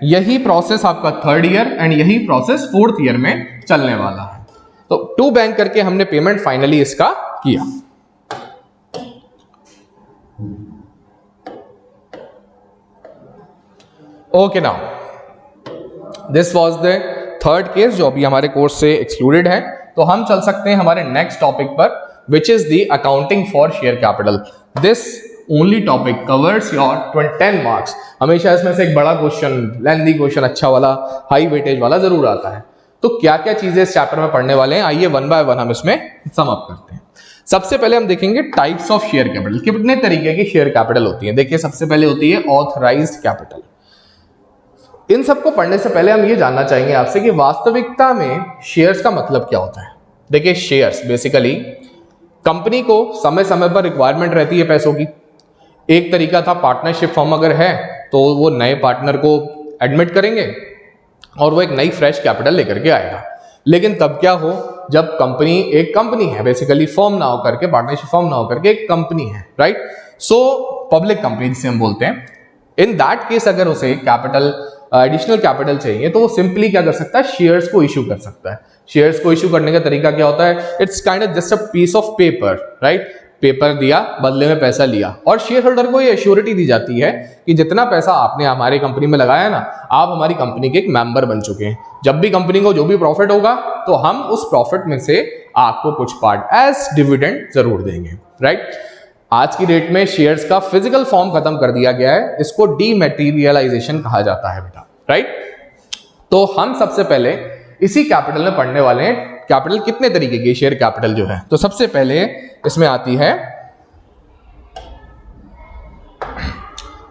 यही प्रोसेस आपका 3rd ईयर एंड यही प्रोसेस 4th ईयर में चलने वाला है। तो 2 बैंक करके हमने पेमेंट फाइनली इसका किया। Okay, now this was the 3rd case जो अभी हमारे कोर्स से एक्सक्लूडेड है। तो हम चल सकते हैं हमारे नेक्स्ट टॉपिक पर which is the accounting for share capital. This only topic covers your 10 marks. हमेशा इसमें से एक बड़ा क्वेश्चन, लेंथी क्वेश्चन, अच्छा वाला, हाई वेटेज वाला जरूर आता है। तो क्या क्या चीजें इस चैप्टर में पढ़ने वाले हैं, आइए वन बाय वन हम इसमें सम अप करते हैं। सबसे पहले हम देखेंगे टाइप्स ऑफ शेयर कैपिटल, कितने तरीके की शेयर कैपिटल होती है। देखिए सबसे पहले होती है ऑथराइज्ड कैपिटल। इन सबको पढ़ने से पहले हम ये जानना चाहेंगे आपसे कि वास्तविकता में शेयर्स का मतलब क्या होता है। देखिए शेयर्स बेसिकली कंपनी को समय समय पर रिक्वायरमेंट रहती है पैसों की। एक तरीका था पार्टनरशिप फॉर्म अगर है तो वो नए पार्टनर को एडमिट करेंगे और वो एक नई फ्रेश कैपिटल लेकर के आएगा। लेकिन तब क्या हो, जब कंपनी एक कंपनी है, बेसिकली फॉर्म ना होकर के, पार्टनरशिप फॉर्म ना होकर के एक कंपनी है, राइट। सो पब्लिक कंपनी जिसे हम बोलते हैं, इन दैट केस अगर उसे कैपिटल, एडिशनल कैपिटल चाहिए तो वो सिंपली क्या कर सकता है, शेयर्स को इशू कर सकता है। शेयर्स को इशू करने का तरीका क्या होता है, it's kind of just a piece of paper, right. Paper दिया, बदले में पैसा लिया, और शेयर होल्डर को ये एश्योरिटी दी जाती है कि जितना पैसा आपने हमारी कंपनी में लगाया ना, आप हमारी कंपनी के एक मेंबर बन चुके हैं। जब भी कंपनी को जो भी प्रॉफिट होगा तो हम उस प्रॉफिट में से आपको कुछ पार्ट एज डिविडेंड जरूर देंगे, राइट। आज की डेट में शेयर्स का फिजिकल फॉर्म खत्म कर दिया गया है, इसको डीमैटेरियलाइजेशन कहा जाता है बेटा, राइट। तो हम सबसे पहले इसी कैपिटल में पढ़ने वाले हैं कैपिटल कितने तरीके की शेयर कैपिटल जो है। तो सबसे पहले इसमें आती है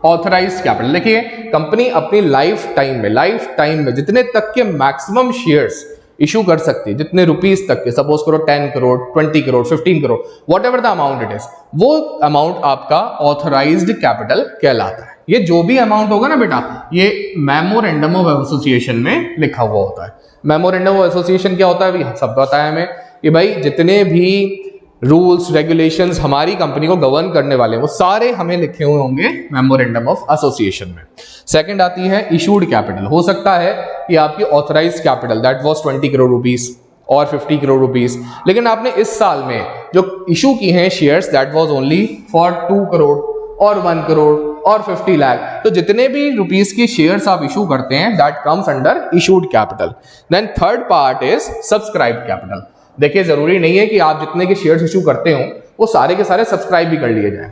ऑथराइज्ड कैपिटल, देखिए कंपनी अपनी लाइफ टाइम में जितने तक के मैक्सिमम शेयर्स इशू कर सकती है, जितने रुपीस तक के, सपोज करो 10 crore, 20 crore, 15 crore, what ever the amount it is, वो अमाउंट आपका ऑथराइज्ड कैपिटल कहलाता है। ये जो भी अमाउंट होगा ना बेटा, ये मेमोरेंडम ऑफ एसोसिएशन में लिखा हुआ होता है। मेमोरेंडम ऑफ एसोसिएशन क्या होता है अभी सब बताया हमें कि भाई जितने भी रूल्स रेगुलेशंस हमारी कंपनी को गवर्न करने वाले हैं वो सारे हमें लिखे हुए होंगे मेमोरेंडम ऑफ एसोसिएशन में। सेकंड आती है इशूड कैपिटल। हो सकता है कि आपकी authorised capital that was 20 crore rupees और 50 करोड़ रुपीस, लेकिन आपने इस साल में जो इशू की हैं shares that was only for 2 crore और 1 करोड़ और 50 लाख, तो जितने भी रुपीस की शेयर्स आप इशू करते हैं that comes under issued capital. Then third part is subscribe capital. देखिए जरूरी नहीं है कि आप जितने के शेयर्स इशू करते हो वो सारे के सारे सब्सक्राइब भी कर लिए जाएं।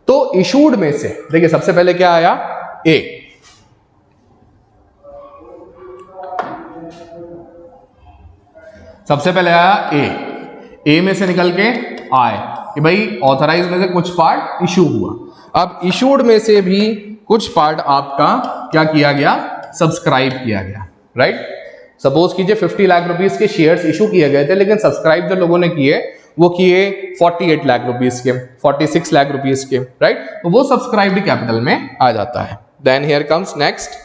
तो इशूड में से देखिए सबसे पहले क्या आया, ए, सबसे पहले आया ए में से निकल के आए कि भाई ऑथराइज में से कुछ पार्ट इशू हुआ। अब इशूड में से भी कुछ पार्ट आपका क्या किया गया, सब्सक्राइब किया गया, राइट। सपोज कीजिए 50 लाख रुपीस के शेयर्स इशू किए गए थे, लेकिन सब्सक्राइब जो लोगों ने किए वो किए 48 लाख रुपीस के, 46 लाख रुपीस के, राइट। तो वो सब्सक्राइब्ड कैपिटल में आ जाता है। Then here comes next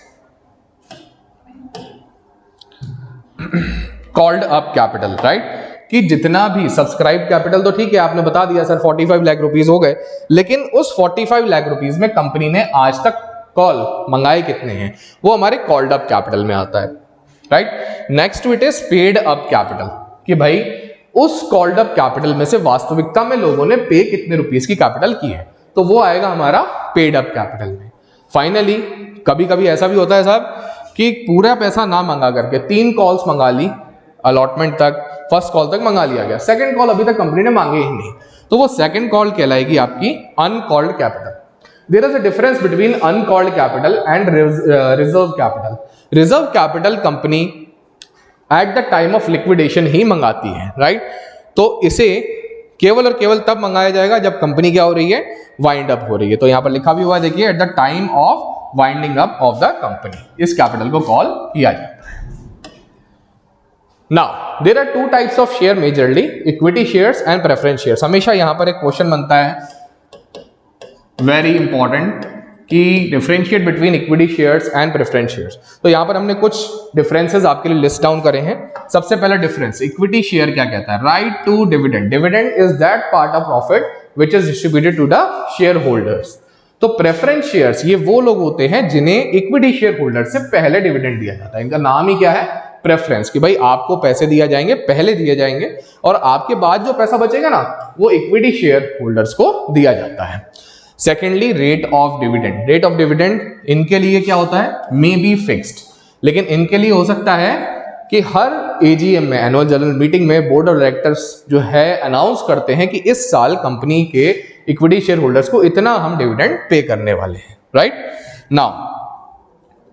called up capital, right, कि जितना भी सब्सक्राइब कैपिटल तो ठीक है आपने बता दिया सर 45 लाख रुपीस हो गए, लेकिन उस 45 लाख रुपीस में कंपनी ने आज तक कॉल मंगाए कितने हैं वो हमारे कॉल्ड अप कैपिटल में आता है, right. Next it is paid up capital, कि भाई उस कॉल्ड अप कैपिटल में से वास्तविकता में लोगों ने पे कितने रुपीस की कैपिटल की है, तो वो आएगा हमारा पेड अप कैपिटल में। फाइनली कभी कभी ऐसा भी होता है साहब कि पूरा पैसा ना मंगा करके 3 कॉल्स मंगा ली, अलॉटमेंट तक, फर्स्ट कॉल तक मंगा लिया गया, सेकंड कॉल अभी तक कंपनी ने मांगे ही नहीं, तो वो सेकंड कॉल कहलाएगी आपकी uncalled capital. There is a difference between uncalled capital and reserve capital. Reserve capital company at the time of liquidation ही मंगाती है, राइट। तो इसे केवल और केवल तब मंगाया जाएगा जब कंपनी क्या हो रही है, वाइंड अप हो रही है। तो यहां पर लिखा भी हुआ है देखिए, at the time of winding up of the company इस कैपिटल को कॉल किया जाता है। Now there are 2 types of share majorly, equity shares and preference shares. हमेशा यहां पर एक क्वेश्चन बनता है वेरी इंपॉर्टेंट कि differentiate between equity shares and preference shares. तो यहां पर हमने कुछ डिफरेंसेस आपके लिए लिस्ट डाउन करे हैं। सबसे पहला डिफरेंस, इक्विटी शेयर क्या कहता है, right to dividend. Dividend is that part of profit which is distributed to the share holders. तो प्रेफरेंस शेयर्स ये वो लोग होते हैं जिन्हें इक्विटी शेयर होल्डर से पहले डिविडेंड दिया जाता है। इनका नाम ही क्या है, प्रेफरेंस, कि भाई आपको पैसे दिए जाएंगे, पहले दिए जाएंगे और आपके बाद जो पैसा बचेगा ना वो इक्विटी शेयर होल्डर्स को दिया जाता है। Secondly rate of dividend. Rate of dividend इनके लिए क्या होता है, मे बी फिक्स्ड, लेकिन इनके लिए हो सकता है कि हर एजीएम में, एनुअल जनरल मीटिंग में बोर्ड ऑफ डायरेक्टर्स जो है अनाउंस करते हैं कि इस साल कंपनी के इक्विटी शेयर होल्डर्स को इतना हम डिविडेंड पे करने वाले हैं, right. Now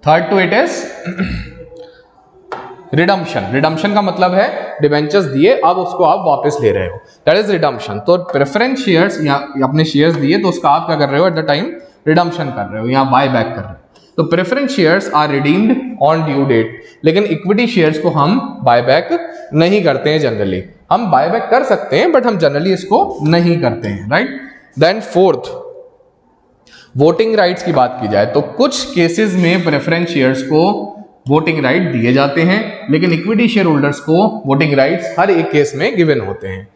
third to it is redemption. Redemption का मतलब है डिबेंचर्स दिए अब उसको आप वापस ले रहे हो, दैट इज रिडम्पशन। तो प्रेफरेंस शेयर्स या अपने शेयर्स दिए तो उसका आप क्या कर रहे हो, एट द टाइम रिडम्पशन कर रहे हो या बाय बैक कर रहे हो। तो preference shares are redeemed on due date, लेकिन इक्विटी शेयर्स को हम बाय बैक नहीं करते हैं जनरली। हम बाय बैक कर सकते हैं बट हम जनरली इसको नहीं करते हैं, right. Then fourth, voting rights की बात की जाए तो कुछ केसेस में प्रेफरेंस शेयर्स को वोटिंग राइट दिए जाते हैं, लेकिन इक्विटी शेयर होल्डर्स को वोटिंग राइट्स हर एक केस में गिवन होते हैं।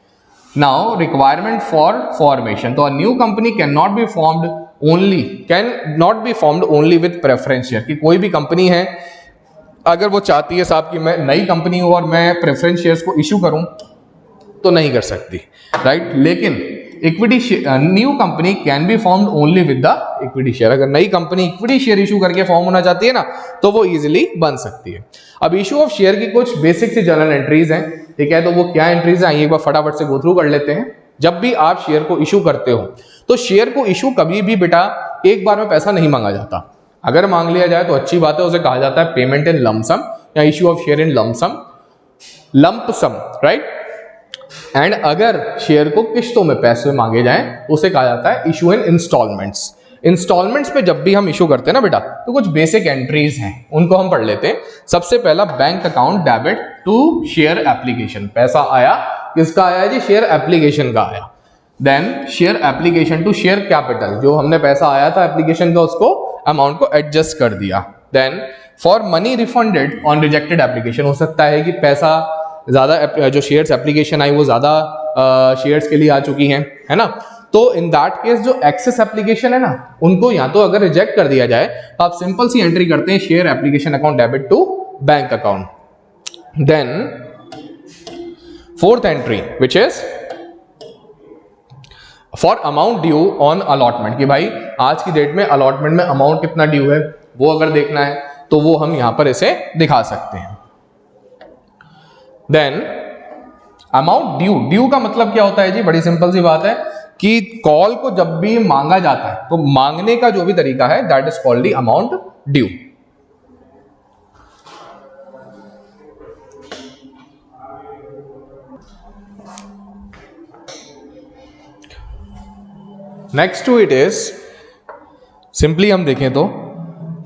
नाउ रिक्वायरमेंट फॉर फॉर्मेशन, तो a new company can not be formed only with preference share. कि कोई भी कंपनी है अगर वो चाहती है साहब कि मैं नई कंपनी हूं और मैं प्रेफरेंस शेयर्स को इशू करूं तो नहीं कर सकती, राइट। लेकिन equity new company can be formed only with the equity share. अगर नई कंपनी इक्विटी शेयर इशू करके फॉर्म होना चाहती है ना तो वो इजीली बन सकती है। अब इशू ऑफ शेयर की कुछ बेसिक सी जर्नल एंट्रीज हैं, ठीक है। तो वो क्या एंट्रीज हैं आइए एक बार फटाफट से गो थ्रू कर लेते हैं। जब भी आप शेयर को इशू करते हो तो शेयर को इशू कभी भी बेटा एक बार में पैसा नहीं मांगा जाता। अगर मांग लिया जाए तो अच्छी बात है, उसे कहा जाता है पेमेंट इन लमसम या issue of share in lump sum, lump sum, right. And अगर शेयर को किश्तों में पैसे मांगे जाएं तो उसे कहा जाता है इशू इन इंस्टॉलमेंट्स। इंस्टॉलमेंट्स पे जब भी हम इशू करते हैं ना बेटा, तो कुछ बेसिक एंट्रीज हैं, उनको हम पढ़ लेते हैं। सबसे पहला bank account debit to share application, पैसा आया, किसका आया जी? शेयर एप्लीकेशन का आया। Then share application to share capital, जो हमने पैसा आया था एप्लीकेशन का, उसको अमाउंट को एडजस्ट कर दिया। Then for money refunded on rejected application, हो सकता है कि पैसा ज़्यादा, जो शेयर्स एप्लीकेशन आई वो ज़्यादा शेयर्स के लिए आ चुकी हैं, है ना, तो इन दैट केस जो एक्सेस एप्लीकेशन है ना, उनको या तो अगर रिजेक्ट कर दिया जाए तो आप सिंपल सी एंट्री करते हैं share application account debit to bank account. Then fourth entry which is for amount due on allotment, कि भाई आज की डेट में अलॉटमेंट में अमाउंट कितना ड्यू है वो अगर देखना है तो वो हम यहां पर इसे दिखा सकते हैं। देन अमाउंट ड्यू, ड्यू का मतलब क्या होता है जी? बड़ी सिंपल सी बात है कि कॉल को जब भी मांगा जाता है तो मांगने का जो भी तरीका है that is called the amount due. Next to it is simply हम देखें तो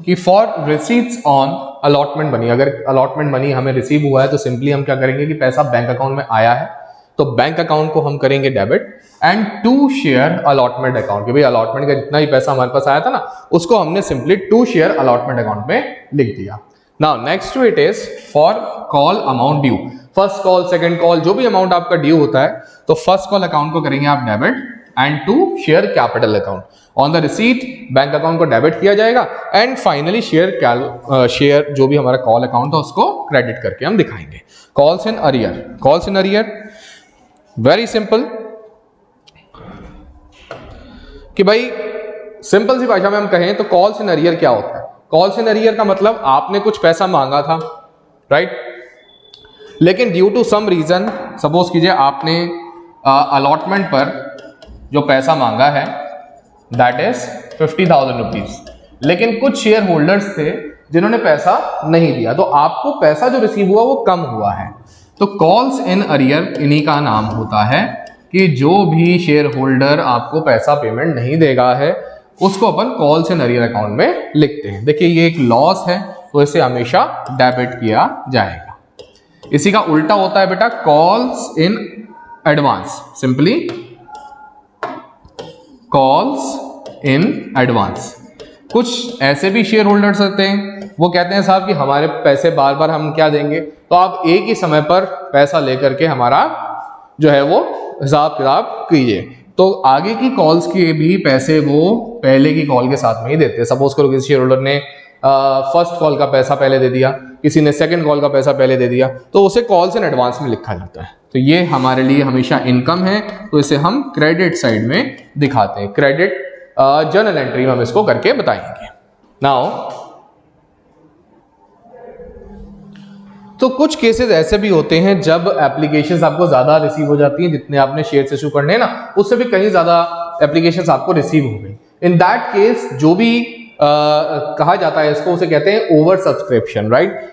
कि for receipts on allotment money, अगर अलॉटमेंट मनी हमें रिसीव हुआ है तो सिंपली हम क्या करेंगे कि पैसा बैंक अकाउंट में आया है तो बैंक अकाउंट को हम करेंगे debit, and to share allotment account, कि भाई अलॉटमेंट का जितना भी पैसा हमारे पास आया था ना उसको हमने simply to share allotment account में लिख दिया। Now next to it is for call amount due, first call second call जो भी अमाउंट आपका ड्यू होता है तो फर्स्ट कॉल अकाउंट को करेंगे आप debit and to share capital account. On the receipt bank account को डेबिट किया जाएगा एंड फाइनली शेयर जो भी हमारा कॉल अकाउंट था उसको क्रेडिट करके हम दिखाएंगे। Calls in arrear, calls in arrear very simple, कि भाई सिंपल सी भाषा में हम कहें तो कॉल्स इन अरियर क्या होता है? कॉल्स इन अरियर का मतलब आपने कुछ पैसा मांगा था, राइट, लेकिन due to some reason, suppose कीजिए आपने अलॉटमेंट पर जो पैसा मांगा है दैट इज 50,000 रुपीज, लेकिन कुछ शेयर होल्डर्स थे जिन्होंने पैसा नहीं दिया, तो आपको पैसा जो रिसीव हुआ वो कम हुआ है। तो कॉल्स इन अरियर इन्हीं का नाम होता है कि जो भी शेयर होल्डर आपको पैसा पेमेंट नहीं देगा है उसको अपन कॉल्स इन अरियर अकाउंट में लिखते हैं। देखिए ये एक लॉस है तो इसे हमेशा डेबिट किया जाएगा। इसी का उल्टा होता है बेटा calls in advance, simply calls in advance. कुछ ऐसे भी शेयर होल्डर्स होते हैं वो कहते हैं साहब कि हमारे पैसे बार बार हम क्या देंगे, तो आप एक ही समय पर पैसा लेकर के हमारा जो है वो हिसाब किताब कीजिए, तो आगे की कॉल्स के भी पैसे वो पहले की कॉल के साथ में ही देते हैं। सपोज करो किसी शेयर होल्डर ने फर्स्ट कॉल का पैसा पहले दे दिया, किसी ने सेकंड कॉल का पैसा पहले दे दिया, तो उसे कॉल्स इन एडवांस में लिखा जाता है। तो ये हमारे लिए हमेशा इनकम है तो इसे हम क्रेडिट साइड में दिखाते हैं, क्रेडिट जर्नल एंट्री में हम इसको करके बताएंगे। नाउ तो कुछ केसेस ऐसे भी होते हैं जब एप्लीकेशंस आपको ज्यादा रिसीव हो जाती हैं, जितने आपने शेयर्स इशू करने हैं ना उससे भी कहीं ज्यादा एप्लीकेशंस आपको रिसीव हो गई। इन दैट केस जो भी कहा जाता है इसको, उसे कहते हैं ओवर सब्सक्रिप्शन, राइट।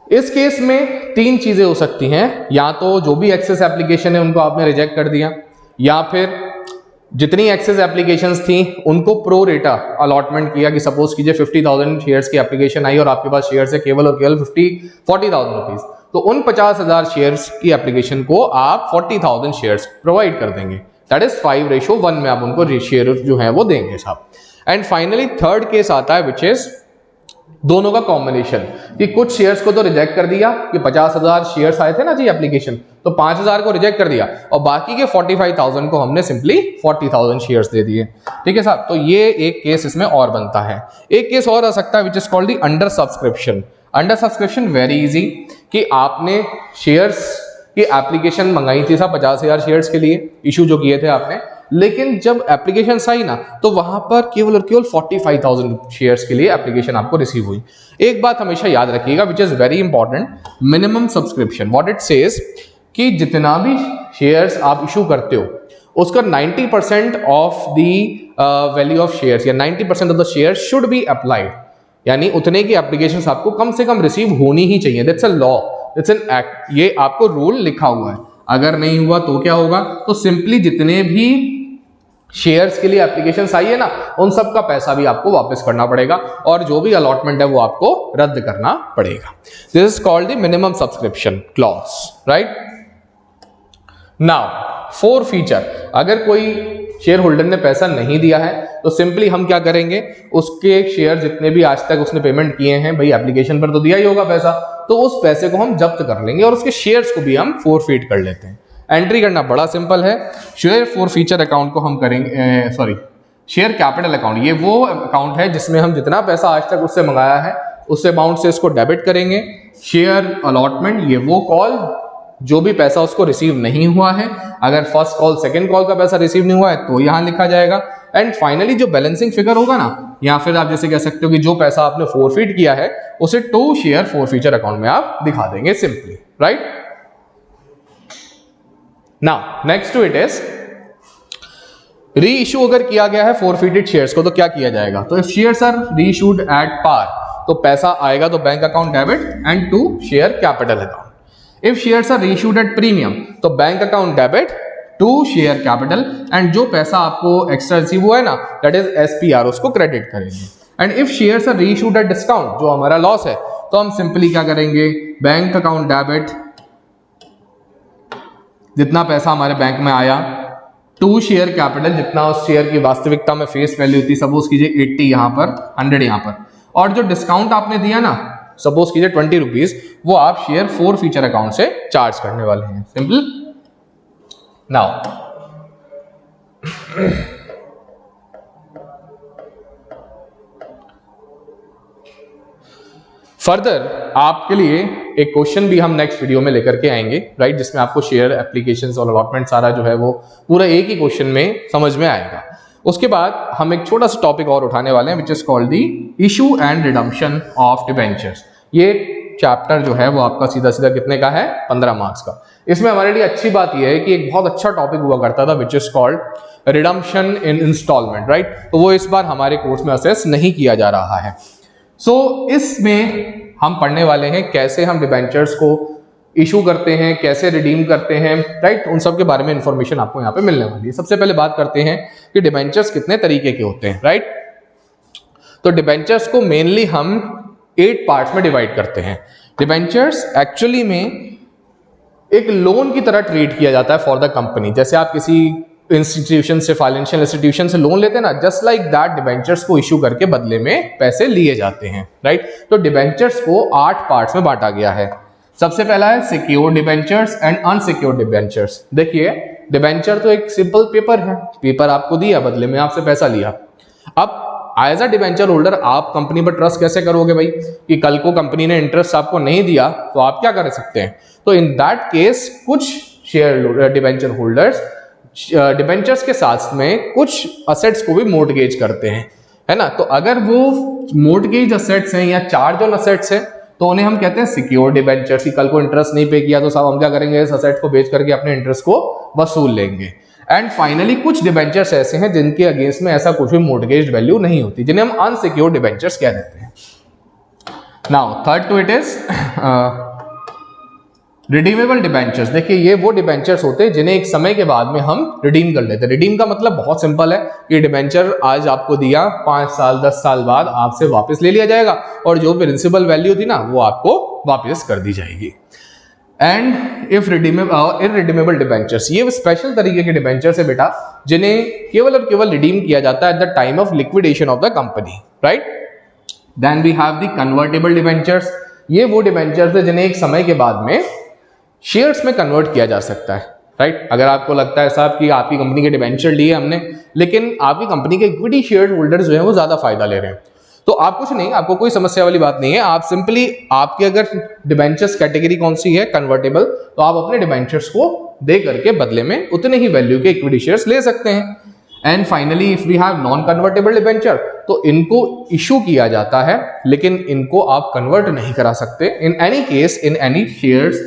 इस केस में तीन चीजें हो सकती हैं, या तो जो भी एक्सेस एप्लीकेशन है उनको आपने रिजेक्ट कर दिया, या फिर जितनी एक्सेस एप्लीकेशंस थी उनको प्रो रेटा अलॉटमेंट किया कि सपोज कीजिए 50,000 शेयर्स की एप्लीकेशन आई और आपके पास शेयर्स है केवल और केवल 40,000 रुपीज, तो उन 50,000 शेयर्स की एप्लीकेशन को आप 40,000 शेयर्स प्रोवाइड कर देंगे, दैट इज 5:1 में आप उनको शेयर जो है वो देंगे साहब। एंड फाइनली थर्ड केस आता है विच इज दोनों का कॉम्बिनेशन, कि कुछ शेयर्स को तो रिजेक्ट कर दिया कि 50,000 शेयर्स आए थे ना जी एप्लीकेशन, तो 5,000 को रिजेक्ट कर दिया और बाकी के 45,000 को हमने सिंपली 40,000 शेयर्स दे दिए, ठीक है साहब। तो ये एक केस इसमें और बनता है। एक केस और आ सकता है विच is called the under subscription. Under subscription very easy, कि आपने शेयर्स की एप्लीकेशन मंगाई थी साहब 50,000 शेयर्स के लिए, इशू जो किए थे आपने, लेकिन जब एप्लीकेशन आई ना तो वहां पर केवल और केवल 45,000 शेयर्स के लिए एप्लीकेशन आपको रिसीव हुई। एक बात हमेशा याद रखिएगा which is very important, minimum subscription what it says, कि जितना भी शेयर्स आप इशू करते हो उसका 90% of the value of shares या 90% of the share should be applied, यानी उतने की एप्लीकेशन आपको कम से कम रिसीव होनी ही चाहिए। That's a law, that's an act, ये आपको रूल लिखा हुआ है। अगर नहीं हुआ तो क्या होगा, तो सिंपली जितने भी शेयर्स के लिए एप्लीकेशंस आई है ना, उन सब का पैसा भी आपको वापस करना पड़ेगा और जो भी अलॉटमेंट है वो आपको रद्द करना पड़ेगा। This is called the minimum subscription clause, right. Now four feature, अगर कोई शेयर होल्डर ने पैसा नहीं दिया है तो सिंपली हम क्या करेंगे, उसके शेयर जितने भी आज तक उसने पेमेंट किए हैं, भाई एप्लीकेशन पर तो दिया ही होगा पैसा, तो उस पैसे को हम जब्त कर लेंगे और उसके शेयर्स को भी हम फोरफीट कर लेते हैं। एंट्री करना बड़ा सिंपल है। शेयर फोरफीचर अकाउंट को हम करेंगे शेयर कैपिटल अकाउंट, ये वो अकाउंट है जिसमें हम जितना पैसा आज तक उससे मंगाया है उस अमाउंट से इसको डेबिट करेंगे। शेयर अलॉटमेंट, ये वो कॉल जो भी पैसा उसको रिसीव नहीं हुआ है, अगर फर्स्ट कॉल सेकंड कॉल का पैसा रिसीव नहीं हुआ है तो यहां लिखा जाएगा। एंड फाइनली जो बैलेंसिंग फिगर होगा ना, या फिर आप जैसे कह सकते हो कि जो पैसा आपने फोरफीट किया है उसे टू शेयर फोरफीचर अकाउंट में आप दिखा देंगे simply, right. Now next to it is reissue. अगर किया गया है फोरफीटेड शेयर्स को तो क्या किया जाएगा, तो if shares are reissued at par तो पैसा आएगा तो bank account debit and to share capital account. If shares are reissued at premium तो bank account debit to share capital and जो पैसा आपको एक्स्ट्रा रिसीव हुआ है ना, दैट इज एसपीआर, उसको क्रेडिट करेंगे। And if shares are reissued at discount, जो हमारा लॉस है, तो हम सिंपली क्या करेंगे, बैंक अकाउंट डेबिट जितना पैसा हमारे बैंक में आया टू शेयर कैपिटल, जितना उस शेयर की वास्तविकता में फेस वैल्यू थी, सपोज कीजिए 80 यहाँ पर, 100 यहाँ पर, और जो डिस्काउंट आपने दिया ना, सपोज कीजिए 20 रुपीज, वो आप शेयर फोरफीचर अकाउंट से चार्ज करने वाले हैं। सिंपल। नाउ फर्दर आपके लिए एक क्वेश्चन भी हम नेक्स्ट वीडियो में लेकर के आएंगे, राइट, जिसमें आपको शेयर एप्लीकेशंस और अलॉटमेंट सारा जो है वो पूरा एक ही क्वेश्चन में समझ में आएगा। उसके बाद हम एक छोटा सा टॉपिक और उठाने वाले हैं, which is called the issue and redemption of debentures. ये चैप्टर जो है वो आपका सीधा सीधा कितने का है, 15 मार्क्स का। इसमें हमारे लिए अच्छी बात यह है कि एक बहुत अच्छा टॉपिक हुआ करता था which is called redemption in installment, right, तो वो इस बार हमारे कोर्स में असेस नहीं किया जा रहा है। सो इसमें हम पढ़ने वाले हैं कैसे हम डिबेंचर्स को इशू करते हैं, कैसे रिडीम करते हैं, राइट, उन सब के बारे में इंफॉर्मेशन आपको यहाँ पे मिलने वाली है। सबसे पहले बात करते हैं कि डिबेंचर्स कितने तरीके के होते हैं, राइट। तो डिबेंचर्स को मेनली हम 8 पार्ट्स में डिवाइड करते हैं। डिबेंचर्स एक्चुअली में एक लोन की तरह ट्रीट किया जाता है फॉर द कंपनी। जैसे आप किसी इंस्टीट्यूशन से, फाइनेंशियल इंस्टीट्यूशन से लोन लेते हैं ना, जस्ट लाइक दैट डिबेंचर्स को इशू करके बदले में पैसे लिए जाते हैं, राइट। तो डिबेंचर्स को 8 पार्ट्स में बांटा गया है। सबसे पहला है secured debentures and unsecured debentures. देखिए, डिबेंचर तो एक सिंपल पेपर है, पेपर आपको दिया, बदले में आपसे पैसा लिया। अब एज अ डिबेंचर होल्डर आप कंपनी पर ट्रस्ट कैसे करोगे भाई, कि कल को कंपनी ने इंटरेस्ट आपको नहीं दिया तो आप क्या कर सकते हैं। तो इन दैट केस कुछ शेयर डिबेंचर होल्डर्स डिबेंचर्स के साथ में कुछ असेट्स को भी मोर्टगेज करते हैं, है ना। तो अगर वो मोर्टगेज असेट्स हैं या चार्ज ऑन असेट्स है तो उन्हें हम कहते हैं सिक्योर डिबेंचर्स। की कल को इंटरेस्ट नहीं पे किया तो साहब हम क्या करेंगे, इस असेट को बेच करके अपने इंटरेस्ट को वसूल लेंगे। एंड फाइनली कुछ डिबेंचर्स ऐसे हैं जिनके अगेंस्ट में ऐसा कुछ भी मोर्टगेज वैल्यू नहीं होती, जिन्हें हम अनसिक्योर डिबेंचर्स कह देते हैं। Now third to it is redeemable debentures. देखिए, ये वो डिबेंचर्स होते हैं जिन्हें एक समय के बाद में हम रिडीम कर लेते हैं। रिडीम का मतलब बहुत सिंपल है कि डिबेंचर आज आपको दिया, 5 साल 10 साल बाद आपसे वापस ले लिया जाएगा और जो प्रिंसिपल वैल्यू थी ना वो आपको वापस कर दी जाएगी। एंड इफ इररिडीमेबल डिबेंचर्स, ये स्पेशल तरीके के डिबेंचर्स है बेटा, जिन्हें केवल और केवल रिडीम किया जाता है at the time of liquidation of the company, right. Then we have the convertible debentures. ये वो डिबेंचर्स है जिन्हें एक समय के बाद में शेयर्स में कन्वर्ट किया जा सकता है, राइट। अगर आपको लगता है साहब कि आपकी कंपनी के डिबेंचर लिए हमने, लेकिन आपकी कंपनी के इक्विटी शेयर होल्डर्स जो हैं वो ज्यादा फायदा ले रहे हैं, तो आप कुछ नहीं, आपको कोई समस्या वाली बात नहीं है। आप सिंपली, आपके अगर डिबेंचर्स कैटेगरी कौन सी है, कन्वर्टेबल, तो आप अपने डिबेंचर्स को दे करके बदले में उतने ही वैल्यू के इक्विटी शेयर्स ले सकते हैं। And finally if we have non convertible debenture, तो इनको इशू किया जाता है लेकिन इनको आप कन्वर्ट नहीं करा सकते in any case in any shares.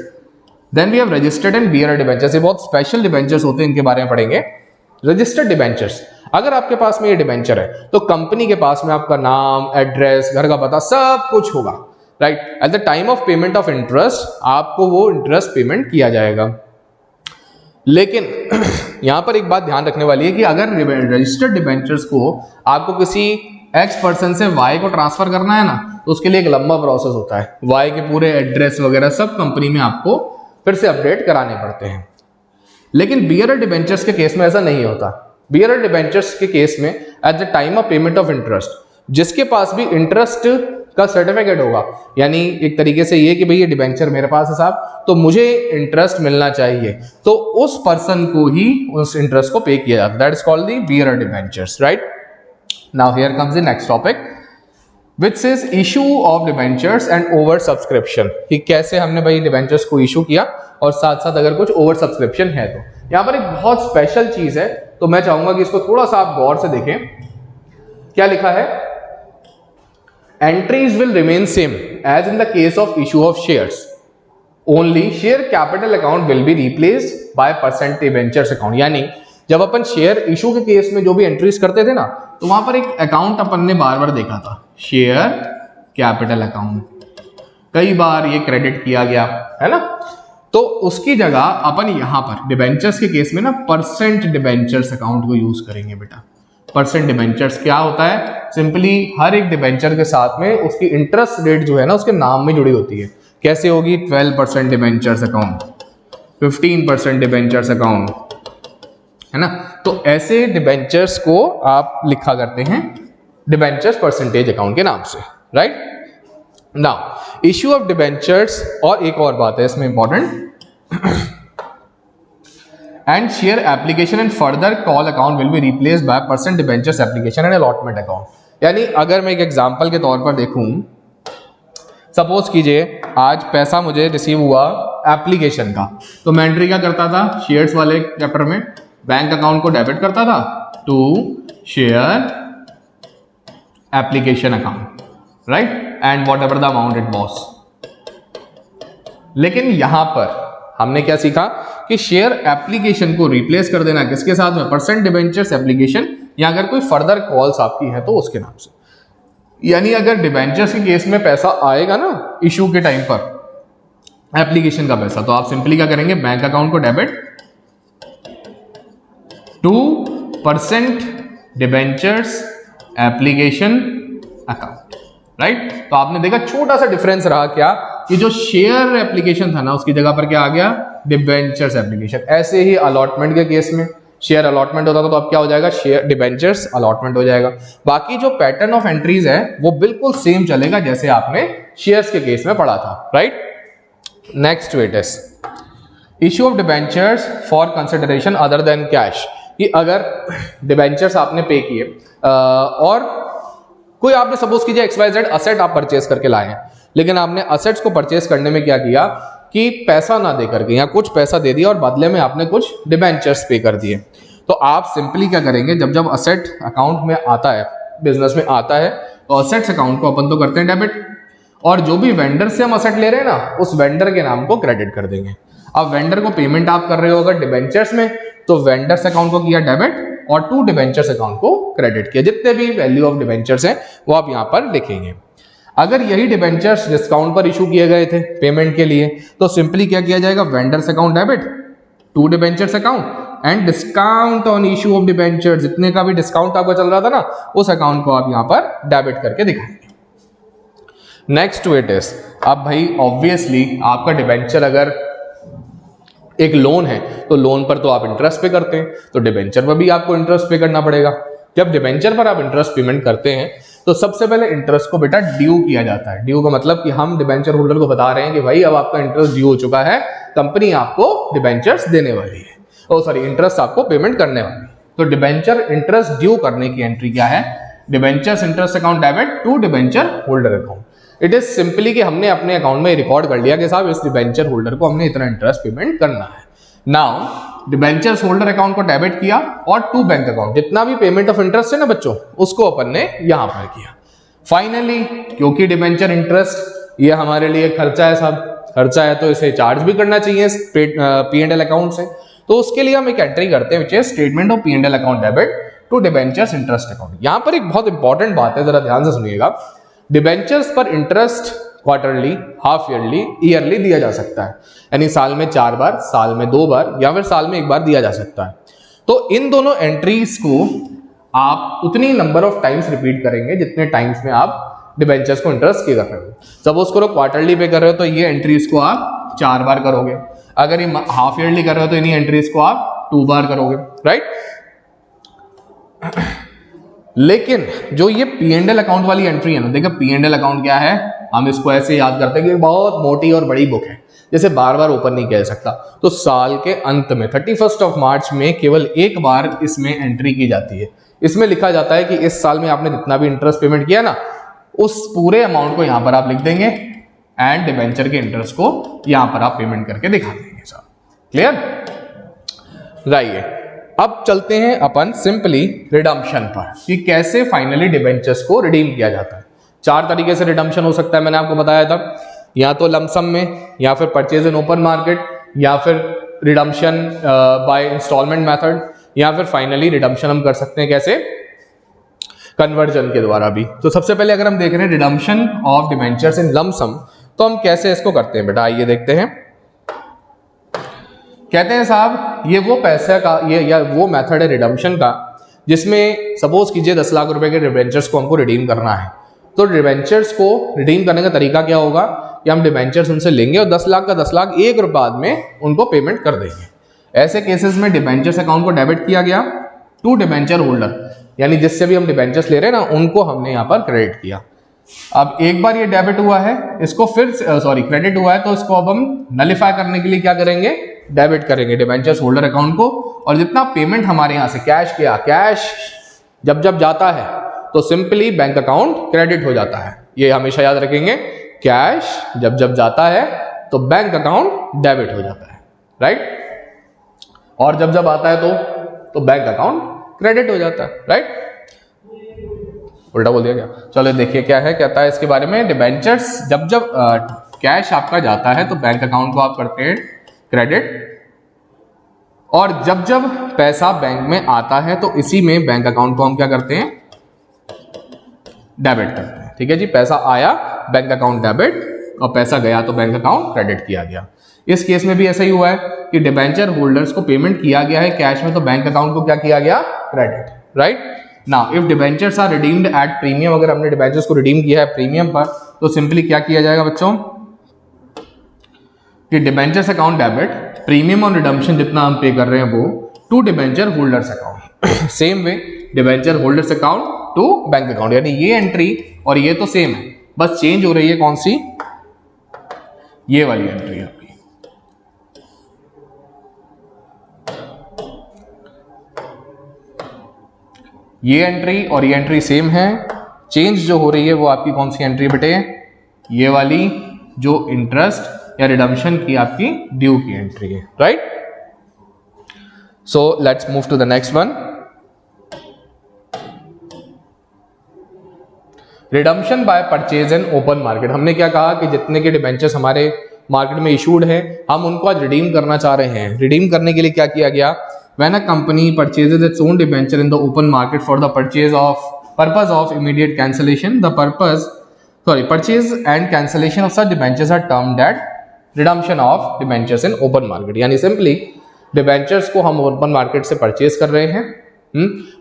Then we have registered and bearer debentures. ये बहुत स्पेशल डिबेंचर्स होते हैं, इनके बारे में पढ़ेंगे। रजिस्टर्ड डिबेंचर्स, अगर आपके पास में ये डिबेंचर है तो कंपनी के पास में आपका नाम, एड्रेस, घर का पता सब कुछ होगा, right. Eight the time of payment of interest आपको वो इंटरेस्ट पेमेंट किया जाएगा। लेकिन यहाँ पर एक बात ध्यान रखने वाली है कि अगर रजिस्टर्ड डिबेंचर्स को आपको किसी एक्स पर्सन से वाई को ट्रांसफर करना है ना, तो उसके लिए एक लंबा प्रोसेस होता है। वाई के पूरे एड्रेस वगैरह सब कंपनी में आपको फिर से अपडेट कराने पड़ते हैं। लेकिन बियरर डिबेंचर्स के केस में ऐसा नहीं होता। बियरर डिबेंचर्स के केस में eight the time of payment of interest, जिसके पास भी इंटरेस्ट का सर्टिफिकेट होगा, यानी एक तरीके से ये कि भाई ये डिबेंचर मेरे पास है साहब, तो मुझे इंटरेस्ट मिलना चाहिए, तो उस पर्सन को ही उस इंटरेस्ट को पे किया जाता है। That is called the bearer debentures, right. Now here comes the next topic which is issue of debentures and over subscription, कि कैसे हमने भाई डिबेंचर्स को इशू किया और साथ साथ अगर कुछ ओवर सब्सक्रिप्शन है तो। यहाँ पर एक बहुत स्पेशल चीज है, तो मैं चाहूंगा कि इसको थोड़ा सा आप गौर से देखें। क्या लिखा है? Entries will remain same as in the case of issue of shares, only share capital account will be replaced by percent debentures account. यानी जब अपन शेयर इशू के केस में जो भी एंट्रीज करते थे ना, तो वहां पर एक अकाउंट अपन ने बार बार देखा था, शेयर कैपिटल अकाउंट। कई बार ये क्रेडिट किया गया है ना, तो उसकी जगह अपन यहां पर डिबेंचर्स के केस में ना परसेंट डिबेंचर्स अकाउंट को यूज करेंगे बेटा। परसेंट डिबेंचर्स क्या होता है? सिंपली हर एक डिबेंचर के साथ में उसकी इंटरेस्ट रेट जो है ना उसके नाम में जुड़ी होती है। कैसे होगी? 12% डिबेंचर्स अकाउंट, 15% डिबेंचर्स अकाउंट, है ना। तो ऐसे डिबेंचर्स को आप लिखा करते हैं डिबेंचर्स परसेंटेज अकाउंट के नाम से, right. Now issue of debentures, और एक और बात है इसमें important, and share application and further call account will be replaced by percent debentures application and allotment account. यानी अगर मैं एक एग्जांपल के तौर पर देखूं, सपोज कीजिए आज पैसा मुझे रिसीव हुआ एप्लीकेशन का, तो मैं एंट्री क्या करता था? शेयर्स वाले चैप्टर में बैंक अकाउंट को डेबिट करता था to share application account, right, and whatever the amount it was. लेकिन यहां पर हमने क्या सीखा कि शेयर एप्लीकेशन को रिप्लेस कर देना किसके साथ में? परसेंट डिबेंचर्स एप्लीकेशन, या अगर कोई फर्दर कॉल्स आपकी है तो उसके नाम से। यानी अगर डिबेंचर्स के केस में पैसा आएगा ना इशू के टाइम पर, एप्लीकेशन का पैसा, तो आप सिंपली क्या करेंगे? बैंक अकाउंट को debit two percent debentures application account, right. तो आपने देखा छोटा सा डिफरेंस रहा क्या, कि जो शेयर एप्लीकेशन था ना उसकी जगह पर क्या आ गया? Debentures application. ऐसे ही अलॉटमेंट के केस में शेयर अलॉटमेंट होता था, तो अब क्या हो जाएगा? शेयर डिबेंचर्स अलॉटमेंट हो जाएगा। बाकी जो पैटर्न ऑफ एंट्रीज है वो बिल्कुल सेम चलेगा जैसे आपने शेयर्स के केस में पढ़ा था, right. Next it is issue of debentures for consideration other than cash, कि अगर डिबेंचर्स आपने पे किए और कोई आपने सपोज कीजिए XYZ असेट आप परचेस करके लाए हैं, लेकिन आपने असेट्स को परचेस करने में क्या किया कि पैसा ना दे करके या कुछ पैसा दे दिया और बदले में आपने कुछ डिबेंचर्स पे कर दिए, तो आप सिंपली क्या करेंगे? जब जब असेट अकाउंट में आता है, बिजनेस में आता है, तो असेट्स अकाउंट को अपन तो करते हैं डेबिट, और जो भी वेंडर से हम असेट ले रहे हैं ना उस वेंडर के नाम को क्रेडिट कर देंगे। अब वेंडर को पेमेंट आप कर रहे हो अगर डिबेंचर्स में, तो वेंडर्स अकाउंट को किया डेबिट और टू डिबेंचर्स अकाउंट को क्रेडिट किया। जितने भी वैल्यू ऑफ डिबेंचर्स हैं वो आप यहां पर लिखेंगे। अगर यही डिबेंचर्स डिस्काउंट पर इशू किए गए थे पेमेंट के लिए, तो सिंपली क्या किया जाएगा? Vendors account debit to debentures account and discount on issue of debentures. जितने का भी डिस्काउंट आपका चल रहा था ना उस अकाउंट को आप यहां पर डेबिट करके दिखाएंगे। नेक्स्ट टू इट इज, अब भाई ऑब्वियसली आपका डिबेंचर अगर एक लोन है तो लोन पर तो आप इंटरेस्ट पे करते हैं, तो डिबेंचर पर भी आपको इंटरेस्ट पे करना पड़ेगा। जब डिबेंचर पर आप इंटरेस्ट पेमेंट करते हैं तो सबसे पहले इंटरेस्ट को बेटा ड्यू किया जाता है। ड्यू का मतलब कि हम डिबेंचर होल्डर को बता रहे हैं कि भाई अब आपका इंटरेस्ट ड्यू हो चुका है, कंपनी आपको डिबेंचर्स देने वाली है, ओ सॉरी इंटरेस्ट आपको पेमेंट करने वाली है। तो डिबेंचर इंटरेस्ट ड्यू करने की एंट्री क्या है? Debentures interest account debit to debenture holder account. It is simply कि हमने अपने अकाउंट में रिकॉर्ड कर लिया कि साहब इस डिबेंचर होल्डर को हमने इतना इंटरेस्ट पेमेंट करना है। नाउ डिबेंचर्स होल्डर अकाउंट को डेबिट किया और टू बैंक अकाउंट, जितना भी पेमेंट ऑफ इंटरेस्ट है ना बच्चों, उसको अपन ने यहां पर किया। फाइनली क्योंकि डिबेंचर इंटरेस्ट ये हमारे लिए खर्चा है साहब, खर्चा है तो इसे चार्ज भी करना चाहिए P&L अकाउंट से, तो उसके लिए हम एक एंट्री करते हैं which is statement of P&L account debit to debentures interest account. यहां पर एक बहुत इंपॉर्टेंट बात है, जरा ध्यान से सुनिएगा। डिबेंचर्स पर interest quarterly, half yearly, yearly दिया जा सकता है, यानी साल में 4 बार, साल में 2 बार या फिर साल में 1 बार दिया जा सकता है। तो इन दोनों एंट्रीज को आप उतनी नंबर ऑफ टाइम्स रिपीट करेंगे जितने टाइम्स में आप डिबेंचर्स को इंटरेस्ट कर रहे हो। सपोज करो क्वार्टरली पे कर रहे हो तो ये एंट्रीज को आप 4 बार करोगे, अगर ये हाफ ईयरली कर रहे हो तो इन्हीं एंट्रीज को आप 2 बार करोगे, राइट। लेकिन जो ये P&L अकाउंट वाली एंट्री है ना, देखो P&L अकाउंट क्या है, हम इसको ऐसे याद करते हैं कि बहुत मोटी और बड़ी बुक है, जैसे बार बार ओपन नहीं किया जा सकता। तो साल के अंत में 31 मार्च में केवल एक बार इसमें एंट्री की जाती है। इसमें लिखा जाता है कि इस साल में आपने जितना भी इंटरेस्ट पेमेंट किया ना, उस पूरे अमाउंट को यहां पर आप लिख देंगे एंड डिबेंचर के इंटरेस्ट को यहां पर आप पेमेंट करके दिखा देंगे। सब क्लियर, राइट। अब चलते हैं अपन सिंपली रिडम्पशन पर कि कैसे फाइनली डिबेंचर्स को रिडीम किया जाता है। 4 तरीके से रिडम्पशन हो सकता है, मैंने आपको बताया था, या तो लमसम में, या फिर परचेज इन ओपन मार्केट, या फिर रिडम्पशन बाय इंस्टॉलमेंट मेथड, या फिर फाइनली रिडम्पशन हम कर सकते हैं कैसे, कन्वर्जन के द्वारा भी। तो सबसे पहले अगर हम देख रहे हैं redemption of debentures in lump sum, तो हम कैसे इसको करते हैं बेटा, आइए देखते हैं। कहते हैं साहब ये वो पैसे का ये या वो मेथड है रिडम्पशन का जिसमें सपोज कीजिए 10 लाख रुपए के डिबेंचर्स को हमको रिडीम करना है। तो डिबेंचर्स को रिडीम करने का तरीका क्या होगा कि हम डिबेंचर्स उनसे लेंगे और 10 लाख का 10 लाख एक रुपए बाद में उनको पेमेंट कर देंगे। ऐसे केसेस में डिबेंचर्स अकाउंट को डेबिट किया गया टू डिबेंचर होल्डर, यानी जिससे भी हम डिबेंचर्स ले रहे हैं ना, उनको हमने यहाँ पर क्रेडिट किया। अब एक बार ये डेबिट हुआ है, इसको फिर क्रेडिट हुआ है, तो इसको अब हम नलिफाई करने के लिए क्या करेंगे, डेबिट करेंगे डिबेंचर्स होल्डर अकाउंट को। और जितना पेमेंट हमारे यहाँ से कैश किया, कैश जब जब जाता है तो सिंपली बैंक अकाउंट क्रेडिट हो जाता है। ये हमेशा याद रखेंगे, कैश जब जब जाता है तो बैंक अकाउंट डेबिट हो जाता है, राइट। और जब जब आता है तो बैंक अकाउंट क्रेडिट हो जाता है, राइट। उल्टा बोल दिया क्या, चलो देखिए क्या है, कहता है इसके बारे में, डिबेंचर्स जब जब कैश आपका जाता है तो बैंक अकाउंट को आप करते हैं क्रेडिट, और जब जब पैसा बैंक में आता है तो इसी में बैंक अकाउंट को हम क्या करते हैं, डेबिट करते हैं। ठीक है जी, पैसा आया बैंक अकाउंट डेबिट, और पैसा गया तो बैंक अकाउंट क्रेडिट किया गया। इस केस में भी ऐसा ही हुआ है कि डिबेंचर होल्डर्स को पेमेंट किया गया है कैश में, तो बैंक अकाउंट को क्या किया गया, credit, right. Now if debentures are redeemed at premium, अगर हमने डिबेंचर्स को रिडीम किया है प्रीमियम पर, तो सिंपली क्या किया जाएगा बच्चों कि डिबेंचर्स अकाउंट डेबिट, प्रीमियम और रिडम्पशन जितना हम पे कर रहे हैं वो to debenture holders account. Same way debenture holders account to bank account, यानी ये एंट्री और ये तो सेम है, बस चेंज हो रही है कौन सी, ये वाली एंट्री आपकी। ये एंट्री और ये एंट्री सेम है, चेंज जो हो रही है वो आपकी कौन सी एंट्री बेटे, ये वाली जो इंटरेस्ट या रिडम्पशन की आपकी ड्यू की एंट्री है, right. So let's move to the next one, redemption by purchase in open market. हमने क्या कहा कि जितने के डिबेंचर्स हमारे मार्केट में इशूड है, हम उनको आज रिडीम करना चाह रहे हैं। रिडीम करने के लिए क्या किया गया, when a company purchases its own debenture in the open market for the purpose of immediate cancellation, purchase and cancellation of such debentures are termed as redemption of debentures in open market। यानी simply debentures को हम open market से purchase कर रहे हैं,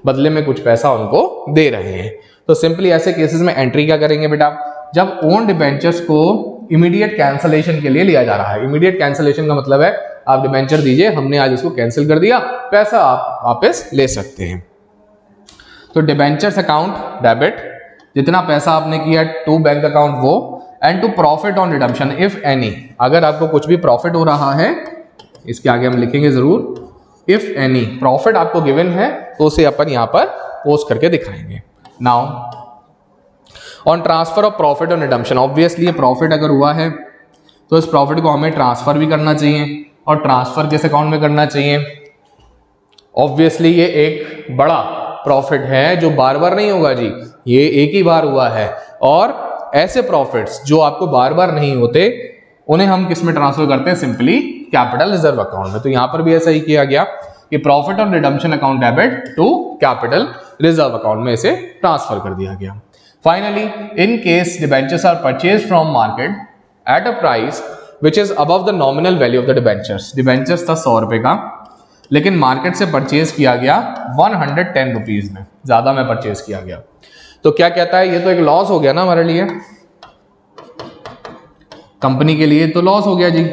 बदले में कुछ पैसा उनको दे रहे हैं। तो सिंपली ऐसे केसेस में एंट्री क्या करेंगे बेटा, जब ओन डिबेंचर्स को इमीडिएट कैंसलेशन के लिए लिया जा रहा है। इमीडिएट कैंसलेशन का मतलब है आप डिबेंचर दीजिए, हमने आज इसको कैंसिल कर दिया, पैसा आप वापस ले सकते हैं। तो डिबेंचर्स अकाउंट डेबिट, जितना पैसा आपने किया टू बैंक अकाउंट वो, and to profit on redemption if any, अगर आपको कुछ भी प्रॉफिट हो रहा है, इसके आगे हम लिखेंगे जरूर, इफ एनी प्रॉफिट आपको गिवन है तो उसे अपन यहां पर पोस्ट करके दिखाएंगे। Now on transfer of profit on redemption, obviously ये प्रॉफिट अगर हुआ है तो इस प्रॉफिट को हमें ट्रांसफर भी करना चाहिए, और ट्रांसफर किस अकाउंट में करना चाहिए, ऑब्वियसली ये एक बड़ा प्रॉफिट है जो बार बार नहीं होगा जी, ये एक ही बार हुआ है। और ऐसे प्रॉफिट्स जो आपको बार बार नहीं होते उन्हें हम किस में ट्रांसफर करते हैं, सिंपली कैपिटल रिजर्व अकाउंट में। तो यहां पर भी ऐसा ही किया गया कि profit on redemption account debit to capital reserve account में इसे ट्रांसफर कर दिया गया। Finally in case debentures are purchase from market at a price which is above the nominal value of the debentures, debentures था 100 रुपए का, लेकिन market से परचेज किया गया 110 रुपीज में, ज्यादा में परचेज किया गया। तो क्या कहता है, ये तो एक लॉस हो गया ना हमारे लिए, कंपनी के लिए तो लॉस हो गया जी।